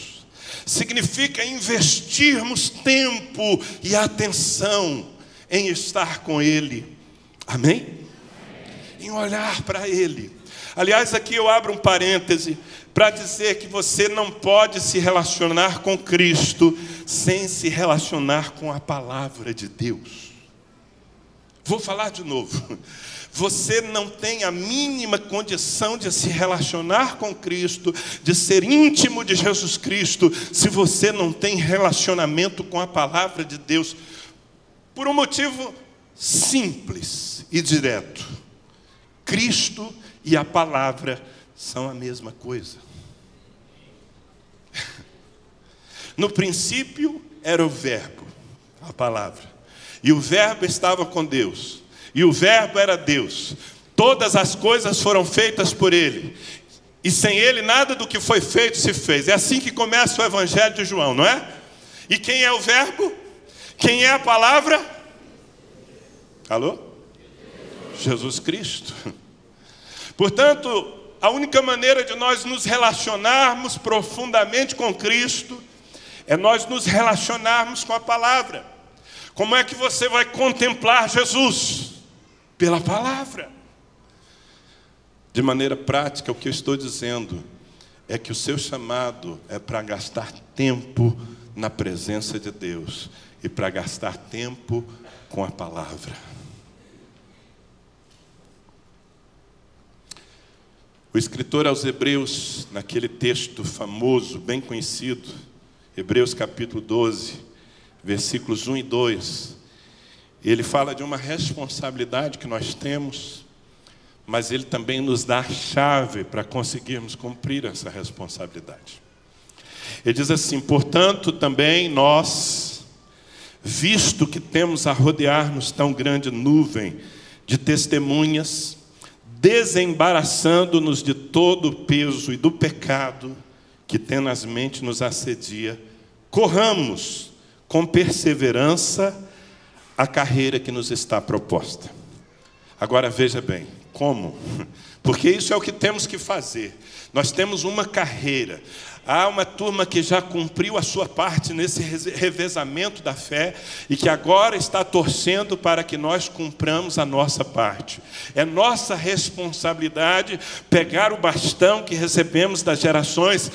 Significa investirmos tempo e atenção em estar com Ele. Amém? Em olhar para Ele. Aliás, aqui eu abro um parêntese para dizer que você não pode se relacionar com Cristo sem se relacionar com a palavra de Deus. Vou falar de novo. Você não tem a mínima condição de se relacionar com Cristo, de ser íntimo de Jesus Cristo, se você não tem relacionamento com a palavra de Deus. Por um motivo simples e direto: Cristo e a palavra são a mesma coisa. No princípio era o Verbo, a palavra, e o Verbo estava com Deus. E o Verbo era Deus. Todas as coisas foram feitas por Ele. E sem Ele nada do que foi feito se fez. É assim que começa o Evangelho de João, não é? E quem é o Verbo? Quem é a palavra? Alô? Jesus Cristo. Portanto, a única maneira de nós nos relacionarmos profundamente com Cristo é nós nos relacionarmos com a palavra. Como é que você vai contemplar Jesus? Pela palavra. De maneira prática, o que eu estou dizendo é que o seu chamado é para gastar tempo na presença de Deus e para gastar tempo com a palavra. O escritor aos Hebreus, naquele texto famoso, bem conhecido, Hebreus capítulo 12, versículos 1 e 2, ele fala de uma responsabilidade que nós temos, mas ele também nos dá a chave para conseguirmos cumprir essa responsabilidade. Ele diz assim: portanto também nós, visto que temos a rodear-nos tão grande nuvem de testemunhas, desembaraçando-nos de todo o peso e do pecado que tenazmente nos assedia, corramos com perseverança a carreira que nos está proposta. Agora veja bem, como? Porque isso é o que temos que fazer. Nós temos uma carreira. Há uma turma que já cumpriu a sua parte nesse revezamento da fé e que agora está torcendo para que nós cumpramos a nossa parte. É nossa responsabilidade pegar o bastão que recebemos das gerações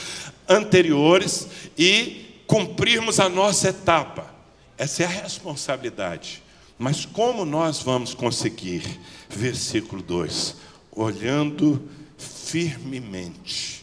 anteriores e cumprirmos a nossa etapa. Essa é a responsabilidade. Mas como nós vamos conseguir? Versículo 2. Olhando firmemente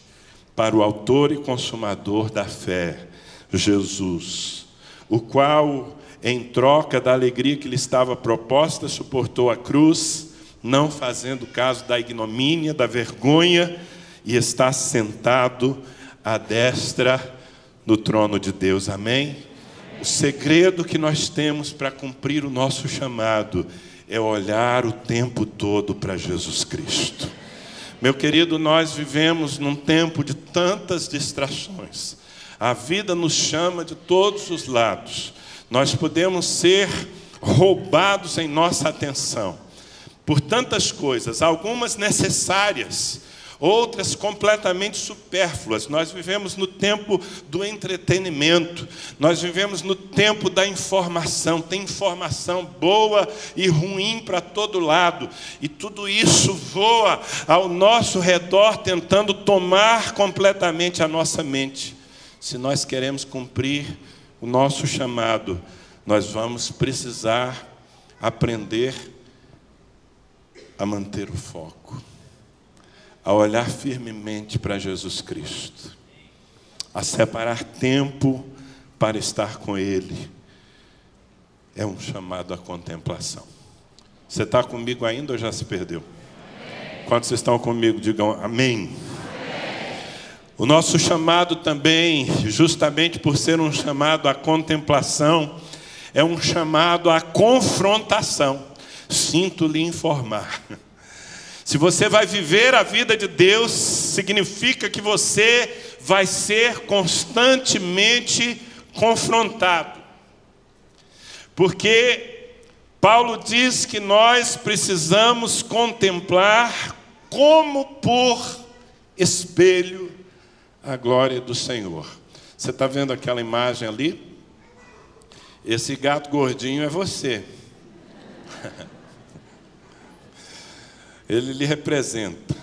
para o autor e consumador da fé, Jesus, o qual, em troca da alegria que lhe estava proposta, suportou a cruz, não fazendo caso da ignomínia, da vergonha, e está sentado à destra do trono de Deus. Amém? O segredo que nós temos para cumprir o nosso chamado é olhar o tempo todo para Jesus Cristo. Meu querido, nós vivemos num tempo de tantas distrações. A vida nos chama de todos os lados. Nós podemos ser roubados em nossa atenção por tantas coisas, algumas necessárias, outras completamente supérfluas. Nós vivemos no tempo do entretenimento, nós vivemos no tempo da informação. Tem informação boa e ruim para todo lado, e tudo isso voa ao nosso redor, tentando tomar completamente a nossa mente. Se nós queremos cumprir o nosso chamado, nós vamos precisar aprender a manter o foco, a olhar firmemente para Jesus Cristo, a separar tempo para estar com Ele. É um chamado à contemplação. Você está comigo ainda ou já se perdeu? Amém. Quantos estão comigo, digam amém. O nosso chamado também, justamente por ser um chamado à contemplação, é um chamado à confrontação. Sinto lhe informar. Se você vai viver a vida de Deus, significa que você vai ser constantemente confrontado. Porque Paulo diz que nós precisamos contemplar como por espelho a glória do Senhor. Você está vendo aquela imagem ali? Esse gato gordinho é você. Ele lhe representa.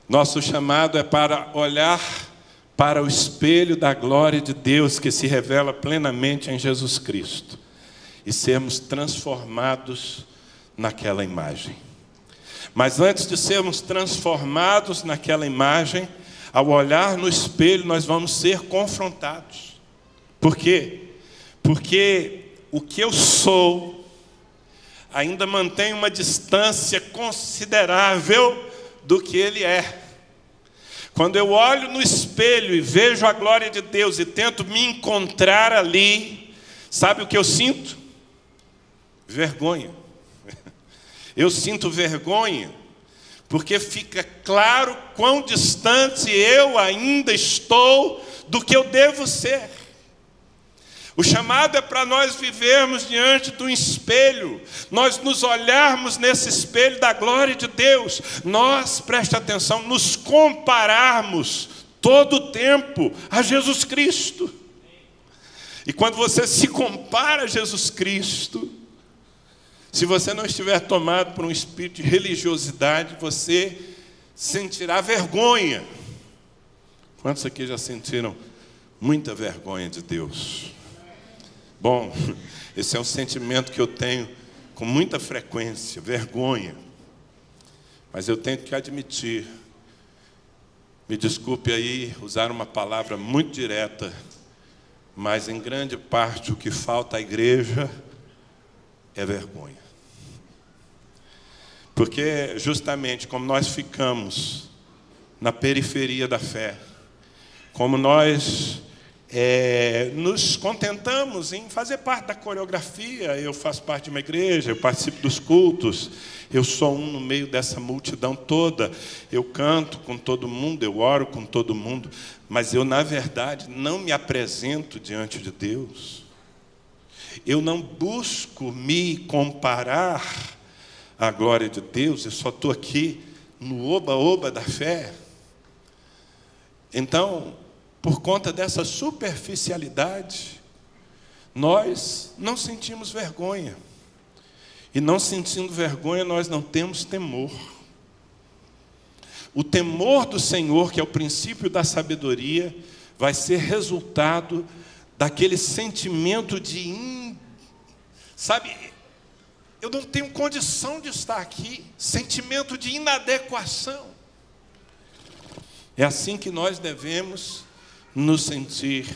Nosso chamado é para olhar para o espelho da glória de Deus que se revela plenamente em Jesus Cristo e sermos transformados naquela imagem. Mas antes de sermos transformados naquela imagem, ao olhar no espelho, nós vamos ser confrontados. Por quê? Porque o que eu sou ainda mantém uma distância considerável do que Ele é. Quando eu olho no espelho e vejo a glória de Deus e tento me encontrar ali, sabe o que eu sinto? Vergonha. Eu sinto vergonha, porque fica claro quão distante eu ainda estou do que eu devo ser. O chamado é para nós vivermos diante do espelho, nós nos olharmos nesse espelho da glória de Deus, nós, preste atenção, nos compararmos todo o tempo a Jesus Cristo. E quando você se compara a Jesus Cristo, se você não estiver tomado por um espírito de religiosidade, você sentirá vergonha. Quantos aqui já sentiram muita vergonha de Deus? Bom, esse é um sentimento que eu tenho com muita frequência, vergonha. Mas eu tenho que admitir, me desculpe aí usar uma palavra muito direta, mas em grande parte o que falta à igreja é vergonha. Porque justamente como nós ficamos na periferia da fé, como nós nos contentamos em fazer parte da coreografia, eu faço parte de uma igreja, eu participo dos cultos, eu sou um no meio dessa multidão toda, eu canto com todo mundo, eu oro com todo mundo, mas eu, na verdade, não me apresento diante de Deus. Eu não busco me comparar à glória de Deus, eu só estou aqui no oba-oba da fé. Então, por conta dessa superficialidade, nós não sentimos vergonha. E não sentindo vergonha, nós não temos temor. O temor do Senhor, que é o princípio da sabedoria, vai ser resultado daquele sentimento de... Sabe, eu não tenho condição de estar aqui. Sentimento de inadequação. É assim que nós devemos nos sentir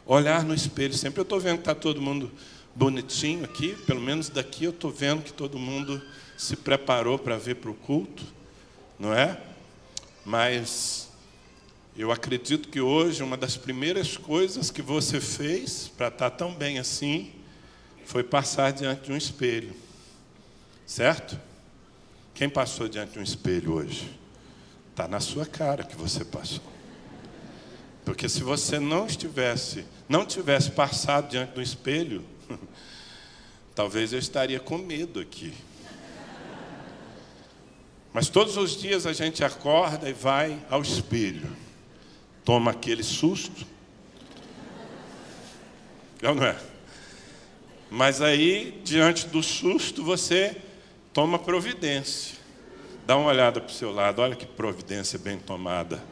Olhar no espelho sempre. Eu estou vendo que está todo mundo bonitinho aqui, pelo menos daqui eu estou vendo que todo mundo se preparou para vir para o culto, não é? Mas eu acredito que hoje uma das primeiras coisas que você fez para estar tão bem assim foi passar diante de um espelho, certo? Quem passou diante de um espelho hoje? Está na sua cara que você passou. Porque se você não tivesse passado diante do espelho, talvez eu estaria com medo aqui. Mas todos os dias a gente acorda e vai ao espelho. Toma aquele susto. Não é? Mas aí, diante do susto, você toma providência. Dá uma olhada para o seu lado. Olha que providência bem tomada.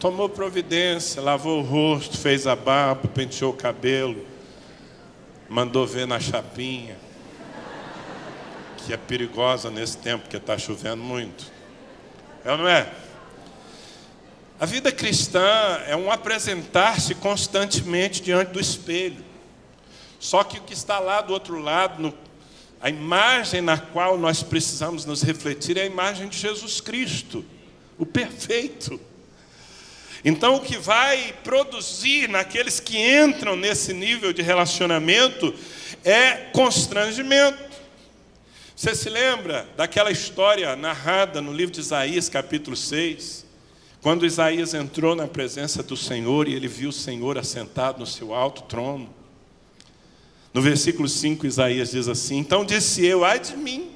Tomou providência, lavou o rosto, fez a barba, penteou o cabelo, mandou ver na chapinha, que é perigosa nesse tempo, porque está chovendo muito. É ou não é? A vida cristã é um apresentar-se constantemente diante do espelho. Só que o que está lá do outro lado, a imagem na qual nós precisamos nos refletir é a imagem de Jesus Cristo, o perfeito. Então, o que vai produzir naqueles que entram nesse nível de relacionamento é constrangimento. Você se lembra daquela história narrada no livro de Isaías, capítulo 6? Quando Isaías entrou na presença do Senhor e ele viu o Senhor assentado no seu alto trono. No versículo 5, Isaías diz assim: então disse eu, ai de mim.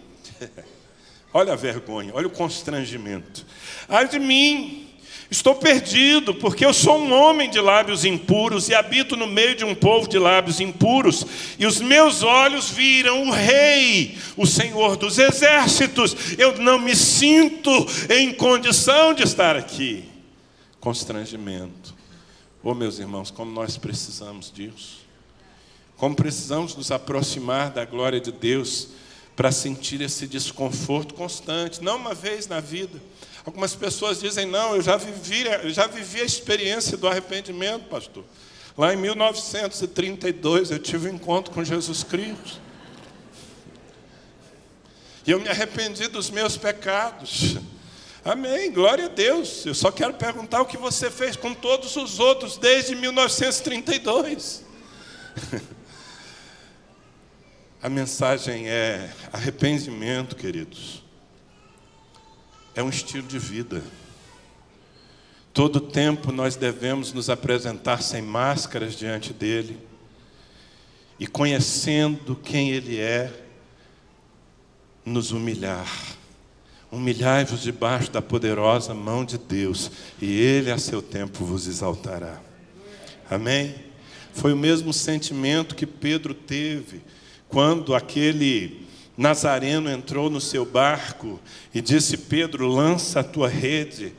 Olha a vergonha, olha o constrangimento. Ai de mim. Estou perdido, porque eu sou um homem de lábios impuros e habito no meio de um povo de lábios impuros. E os meus olhos viram o Rei, o Senhor dos Exércitos. Eu não me sinto em condição de estar aqui. Constrangimento. Oh, meus irmãos, como nós precisamos disso. Como precisamos nos aproximar da glória de Deus para sentir esse desconforto constante, não uma vez na vida. Algumas pessoas dizem, não, eu já vivi a experiência do arrependimento, pastor. Lá em 1932, eu tive um encontro com Jesus Cristo. E eu me arrependi dos meus pecados. Amém, glória a Deus. Eu só quero perguntar o que você fez com todos os outros desde 1932. A mensagem é arrependimento, queridos. É um estilo de vida. Todo tempo nós devemos nos apresentar sem máscaras diante dele e, conhecendo quem ele é, nos humilhar. Humilhai-vos debaixo da poderosa mão de Deus e ele a seu tempo vos exaltará. Amém? Foi o mesmo sentimento que Pedro teve quando aquele Nazareno entrou no seu barco e disse, Pedro, lança a tua rede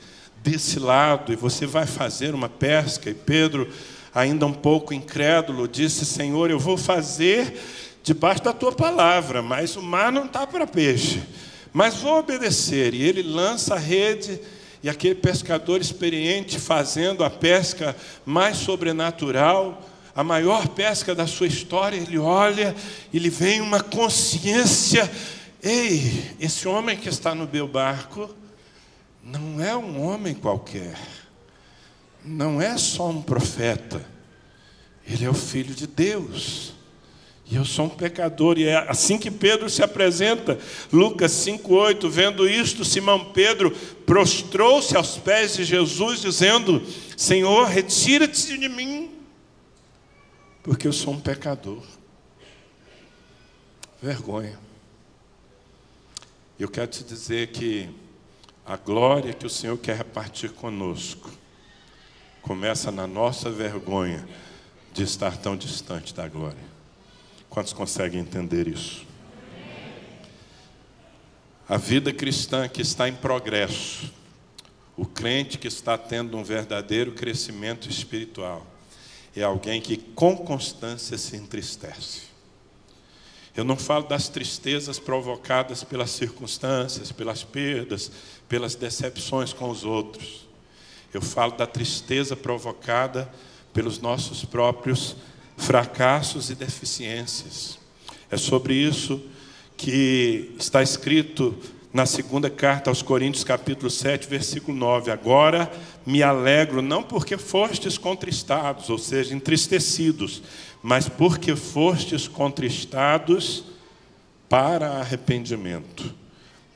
desse lado e você vai fazer uma pesca. E Pedro, ainda um pouco incrédulo, disse, Senhor, eu vou fazer debaixo da tua palavra, mas o mar não está para peixe, mas vou obedecer. E ele lança a rede e aquele pescador experiente, fazendo a pesca mais sobrenatural, a maior pesca da sua história, ele olha e lhe vem uma consciência, ei, esse homem que está no meu barco não é um homem qualquer, não é só um profeta, ele é o Filho de Deus, e eu sou um pecador. E é assim que Pedro se apresenta. Lucas 5,8, vendo isto, Simão Pedro prostrou-se aos pés de Jesus, dizendo, Senhor, retira-te de mim, porque eu sou um pecador. Vergonha. Eu quero te dizer que a glória que o Senhor quer repartir conosco começa na nossa vergonha de estar tão distante da glória. Quantos conseguem entender isso? A vida cristã que está em progresso, o crente que está tendo um verdadeiro crescimento espiritual, é alguém que com constância se entristece. Eu não falo das tristezas provocadas pelas circunstâncias, pelas perdas, pelas decepções com os outros. Eu falo da tristeza provocada pelos nossos próprios fracassos e deficiências. É sobre isso que está escrito na segunda carta aos Coríntios, capítulo 7, versículo 9. Agora me alegro, não porque fostes contristados, ou seja, entristecidos, mas porque fostes contristados para arrependimento.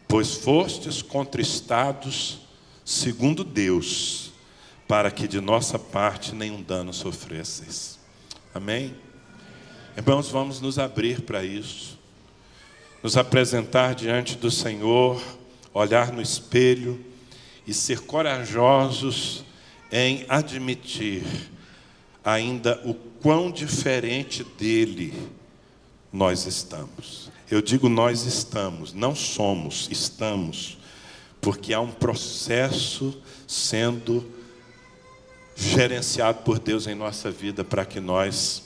Pois fostes contristados segundo Deus, para que de nossa parte nenhum dano sofresseis. Amém? Irmãos, vamos nos abrir para isso. Nos apresentar diante do Senhor, olhar no espelho e ser corajosos em admitir ainda o quão diferente dele nós estamos. Eu digo nós estamos, não somos, estamos, porque há um processo sendo gerenciado por Deus em nossa vida para que nós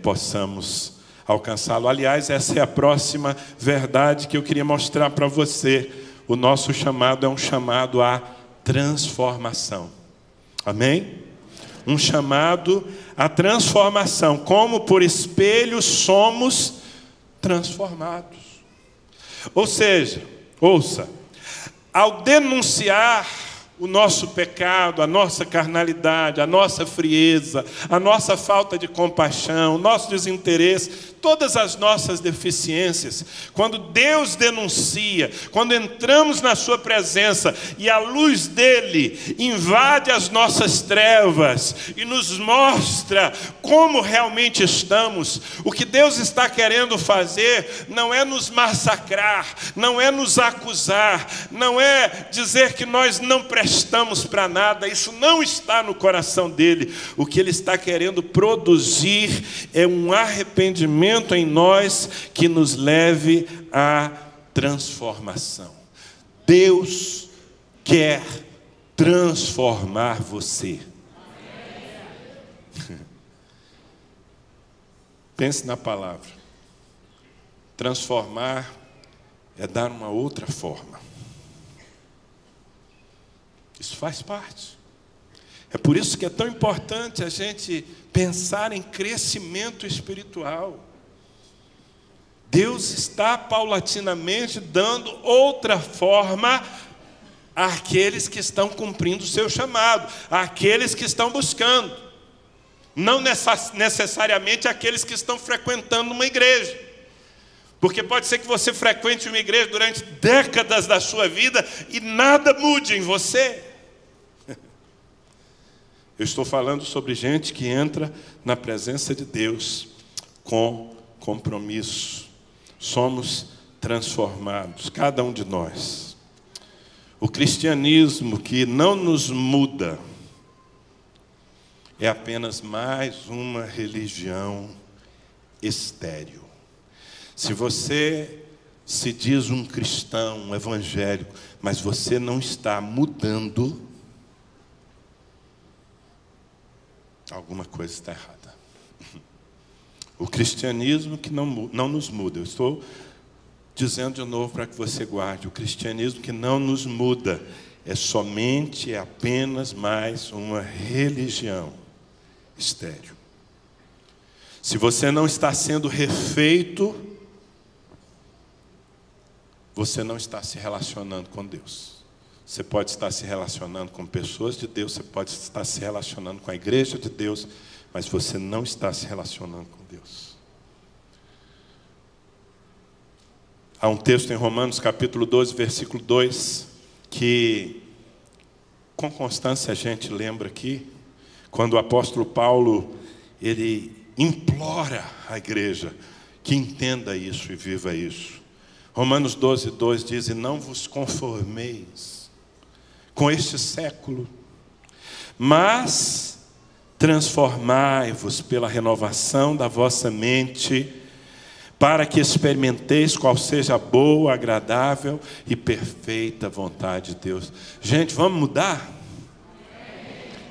possamos alcançá-lo. Aliás, essa é a próxima verdade que eu queria mostrar para você. O nosso chamado é um chamado à transformação. Amém? Um chamado à transformação. Como por espelho somos transformados. Ou seja, ouça, ao denunciar o nosso pecado, a nossa carnalidade, a nossa frieza, a nossa falta de compaixão, o nosso desinteresse, todas as nossas deficiências, quando Deus denuncia, quando entramos na sua presença e a luz dele invade as nossas trevas e nos mostra como realmente estamos, o que Deus está querendo fazer não é nos massacrar, não é nos acusar, não é dizer que nós não prestamos para nada. Isso não está no coração dele. O que ele está querendo produzir é um arrependimento em nós que nos leve à transformação. Deus quer transformar você. Pense na palavra. Transformar é dar uma outra forma. Isso faz parte. É por isso que é tão importante a gente pensar em crescimento espiritual. Deus está paulatinamente dando outra forma àqueles que estão cumprindo o seu chamado, àqueles que estão buscando. Não necessariamente àqueles que estão frequentando uma igreja. Porque pode ser que você frequente uma igreja durante décadas da sua vida e nada mude em você. Eu estou falando sobre gente que entra na presença de Deus com compromisso. Somos transformados, cada um de nós. O cristianismo que não nos muda é apenas mais uma religião estéril. Se você se diz um cristão, um evangélico, mas você não está mudando, alguma coisa está errada. O cristianismo que não nos muda. Eu estou dizendo de novo para que você guarde. O cristianismo que não nos muda é apenas mais uma religião estéril. Se você não está sendo refeito, você não está se relacionando com Deus. Você pode estar se relacionando com pessoas de Deus, você pode estar se relacionando com a igreja de Deus, mas você não está se relacionando com Deus. Há um texto em Romanos, capítulo 12, versículo 2, que com constância a gente lembra aqui, quando o apóstolo Paulo, ele implora à igreja que entenda isso e viva isso. Romanos 12, 2 diz: e não vos conformeis com este século, mas transformai-vos pela renovação da vossa mente, para que experimenteis qual seja a boa, agradável e perfeita vontade de Deus. Gente, vamos mudar?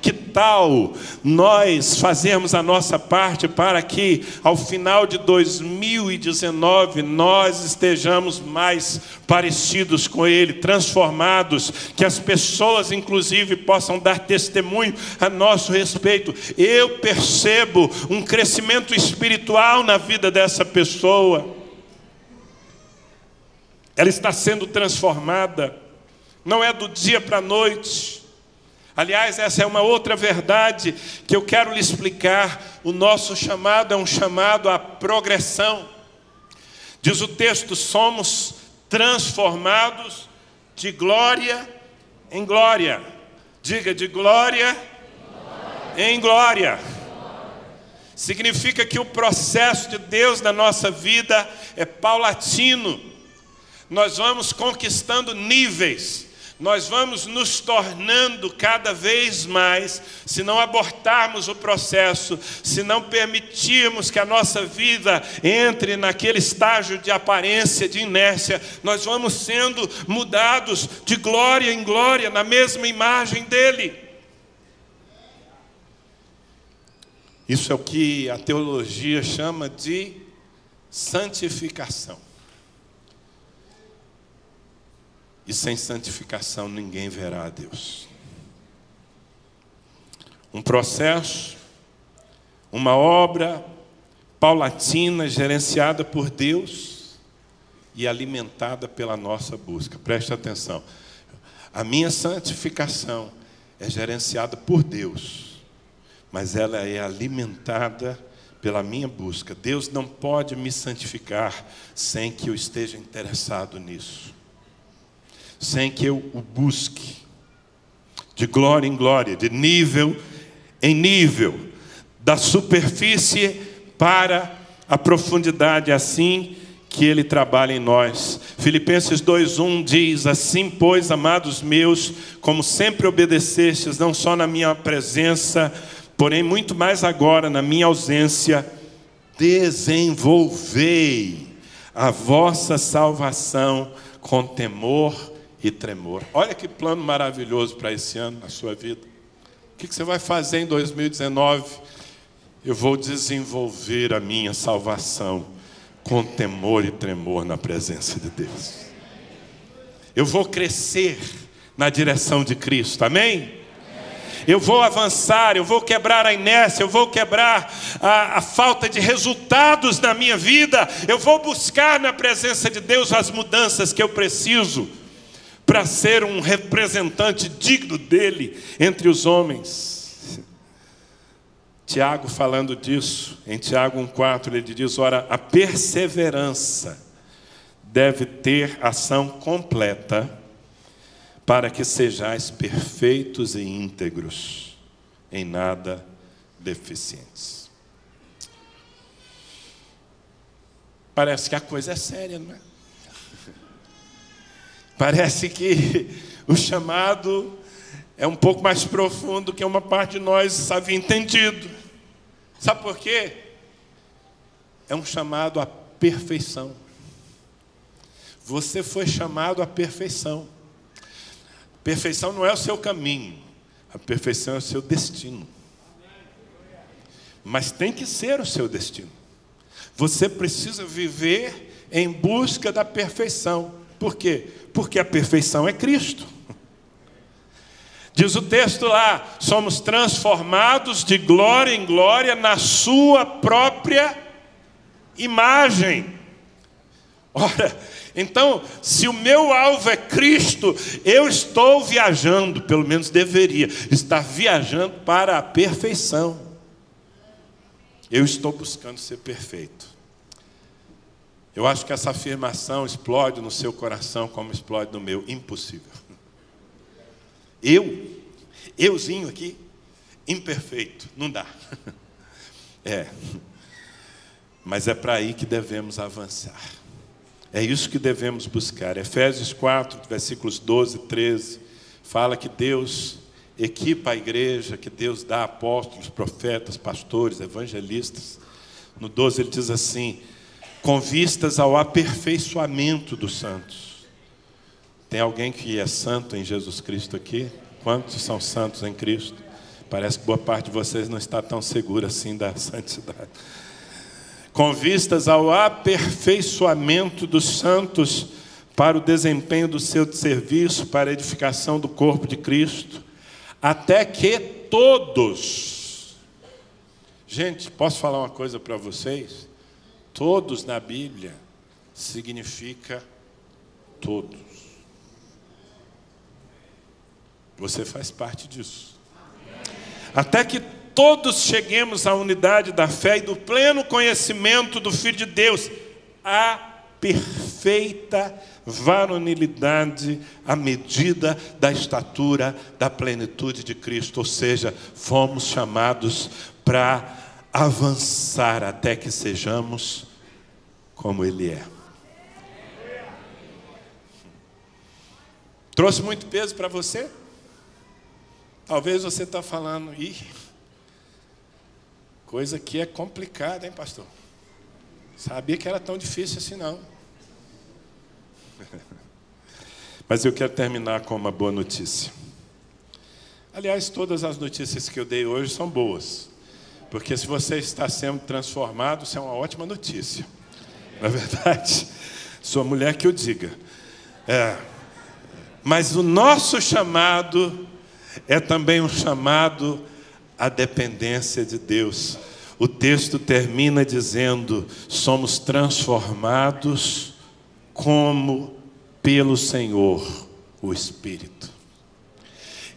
Que tal nós fazermos a nossa parte para que ao final de 2019 nós estejamos mais parecidos com Ele, transformados, que as pessoas inclusive possam dar testemunho a nosso respeito. Eu percebo um crescimento espiritual na vida dessa pessoa. Ela está sendo transformada, não é do dia para a noite. Aliás, essa é uma outra verdade que eu quero lhe explicar. O nosso chamado é um chamado à progressão. Diz o texto, somos transformados de glória em glória. Diga, de glória em glória. Significa que o processo de Deus na nossa vida é paulatino. Nós vamos conquistando níveis, nós vamos nos tornando cada vez mais, se não abortarmos o processo, se não permitirmos que a nossa vida entre naquele estágio de aparência, de inércia, nós vamos sendo mudados de glória em glória, na mesma imagem dele. Isso é o que a teologia chama de santificação. E sem santificação ninguém verá a Deus. Um processo, uma obra paulatina, gerenciada por Deus e alimentada pela nossa busca. Preste atenção. A minha santificação é gerenciada por Deus, mas ela é alimentada pela minha busca. Deus não pode me santificar sem que eu esteja interessado nisso, sem que eu o busque, de glória em glória, de nível em nível, da superfície para a profundidade, assim que Ele trabalha em nós. Filipenses 2:1 diz, assim, pois, amados meus, como sempre obedecestes, não só na minha presença, porém muito mais agora na minha ausência, desenvolvei a vossa salvação com temor e tremor. Olha que plano maravilhoso para esse ano, na sua vida. O que você vai fazer em 2019? Eu vou desenvolver a minha salvação com temor e tremor na presença de Deus. Eu vou crescer na direção de Cristo, amém? Eu vou avançar, eu vou quebrar a inércia, eu vou quebrar a falta de resultados na minha vida. Eu vou buscar na presença de Deus as mudanças que eu preciso para ser um representante digno dele entre os homens. Tiago falando disso, em Tiago 1,4, ele diz, ora, a perseverança deve ter ação completa, para que sejais perfeitos e íntegros, em nada deficientes. Parece que a coisa é séria, não é? Parece que o chamado é um pouco mais profundo que uma parte de nós havia entendido. Sabe por quê? É um chamado à perfeição. Você foi chamado à perfeição. Perfeição não é o seu caminho, a perfeição é o seu destino. Mas tem que ser o seu destino. Você precisa viver em busca da perfeição. Por quê? Porque a perfeição é Cristo. Diz o texto lá, somos transformados de glória em glória na sua própria imagem. Ora, então, se o meu alvo é Cristo, eu estou viajando, pelo menos deveria, estar viajando para a perfeição. Eu estou buscando ser perfeito. Eu acho que essa afirmação explode no seu coração como explode no meu. Impossível. Euzinho aqui, imperfeito, não dá. Mas é para aí que devemos avançar. É isso que devemos buscar. Efésios 4, versículos 12 e 13, fala que Deus equipa a igreja, que Deus dá apóstolos, profetas, pastores, evangelistas. No 12 ele diz assim, com vistas ao aperfeiçoamento dos santos. Tem alguém que é santo em Jesus Cristo aqui? Quantos são santos em Cristo? Parece que boa parte de vocês não está tão segura assim da santidade. Com vistas ao aperfeiçoamento dos santos para o desempenho do seu serviço, para a edificação do corpo de Cristo, até que todos... Gente, posso falar uma coisa para vocês? Todos na Bíblia significa todos. Você faz parte disso. Até que todos cheguemos à unidade da fé e do pleno conhecimento do Filho de Deus, a perfeita varonilidade, à medida da estatura da plenitude de Cristo. Ou seja, fomos chamados para avançar até que sejamos como Ele é. Trouxe muito peso para você? Talvez você está falando, coisa que é complicada, hein, pastor? Sabia que era tão difícil assim, não. Mas eu quero terminar com uma boa notícia. Aliás, todas as notícias que eu dei hoje são boas. Porque se você está sendo transformado, isso é uma ótima notícia. Na verdade, sou a mulher que o diga. Mas o nosso chamado é também um chamado à dependência de Deus. O texto termina dizendo: somos transformados como pelo Senhor, o Espírito.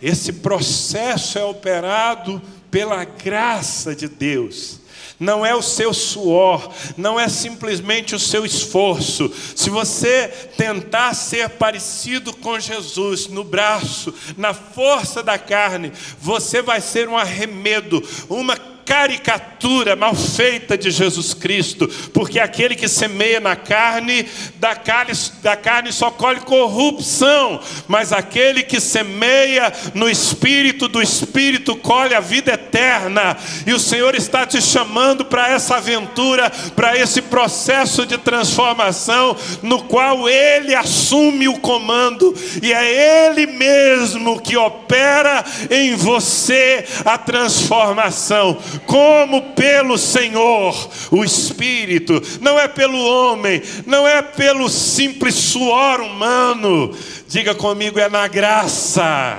Esse processo é operado pela graça de Deus. Não é o seu suor, não é simplesmente o seu esforço. Se você tentar ser parecido com Jesus no braço, na força da carne, você vai ser um arremedo, uma caricatura mal feita de Jesus Cristo, porque aquele que semeia na carne, da carne só colhe corrupção, mas aquele que semeia no Espírito, do Espírito colhe a vida eterna. E o Senhor está te chamando para essa aventura, para esse processo de transformação, no qual Ele assume o comando, e é Ele mesmo que opera em você a transformação. Como pelo Senhor, o Espírito, não é pelo homem, não é pelo simples suor humano. Diga comigo, é na graça.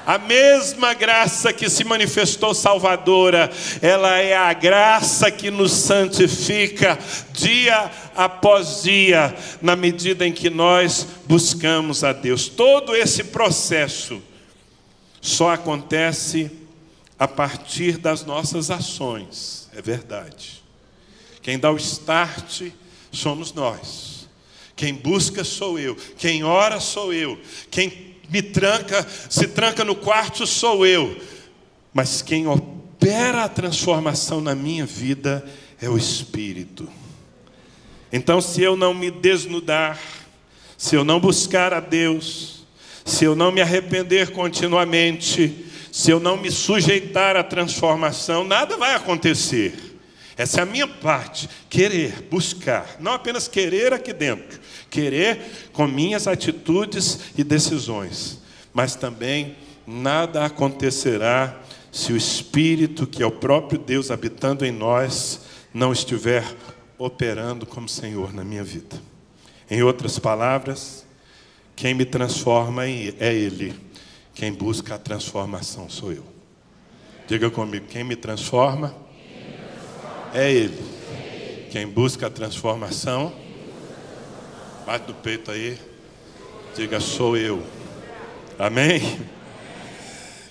A mesma graça que se manifestou salvadora, ela é a graça que nos santifica dia após dia, na medida em que nós buscamos a Deus. Todo esse processo só acontece a partir das nossas ações, é verdade. Quem dá o start somos nós. Quem busca sou eu. Quem ora sou eu. Quem se tranca no quarto sou eu. Mas quem opera a transformação na minha vida é o Espírito. Então, se eu não me desnudar, se eu não buscar a Deus, se eu não me arrepender continuamente, se eu não me sujeitar à transformação, nada vai acontecer. Essa é a minha parte, querer, buscar. Não apenas querer aqui dentro, querer com minhas atitudes e decisões. Mas também nada acontecerá se o Espírito, que é o próprio Deus habitando em nós, não estiver operando como Senhor na minha vida. Em outras palavras, quem me transforma é Ele. Quem busca a transformação sou eu. Diga comigo, quem me transforma é Ele. Quem busca a transformação, bate no peito aí, diga, sou eu. Amém?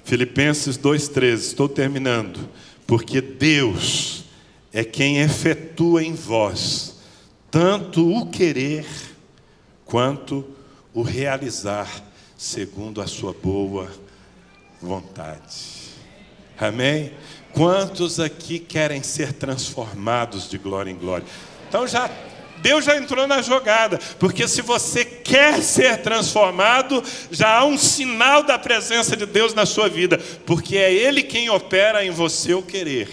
Filipenses 2,13, estou terminando. Porque Deus é quem efetua em vós tanto o querer quanto o realizar segundo a sua boa vontade. Amém? Quantos aqui querem ser transformados de glória em glória? Então Deus já entrou na jogada, porque se você quer ser transformado, já há um sinal da presença de Deus na sua vida, porque é Ele quem opera em você o querer.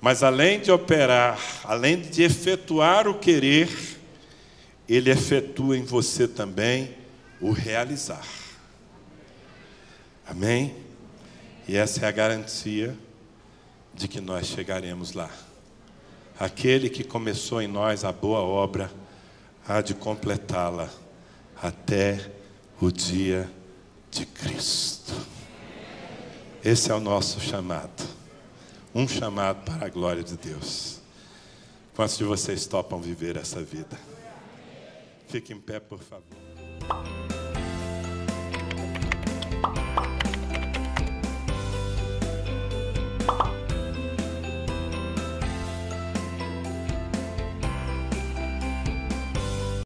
Mas além de operar, além de efetuar o querer, Ele efetua em você também o realizar. Amém? E essa é a garantia de que nós chegaremos lá. Aquele que começou em nós a boa obra, há de completá-la até o dia de Cristo. Esse é o nosso chamado. Um chamado para a glória de Deus. Quantos de vocês topam viver essa vida? Fique em pé, por favor.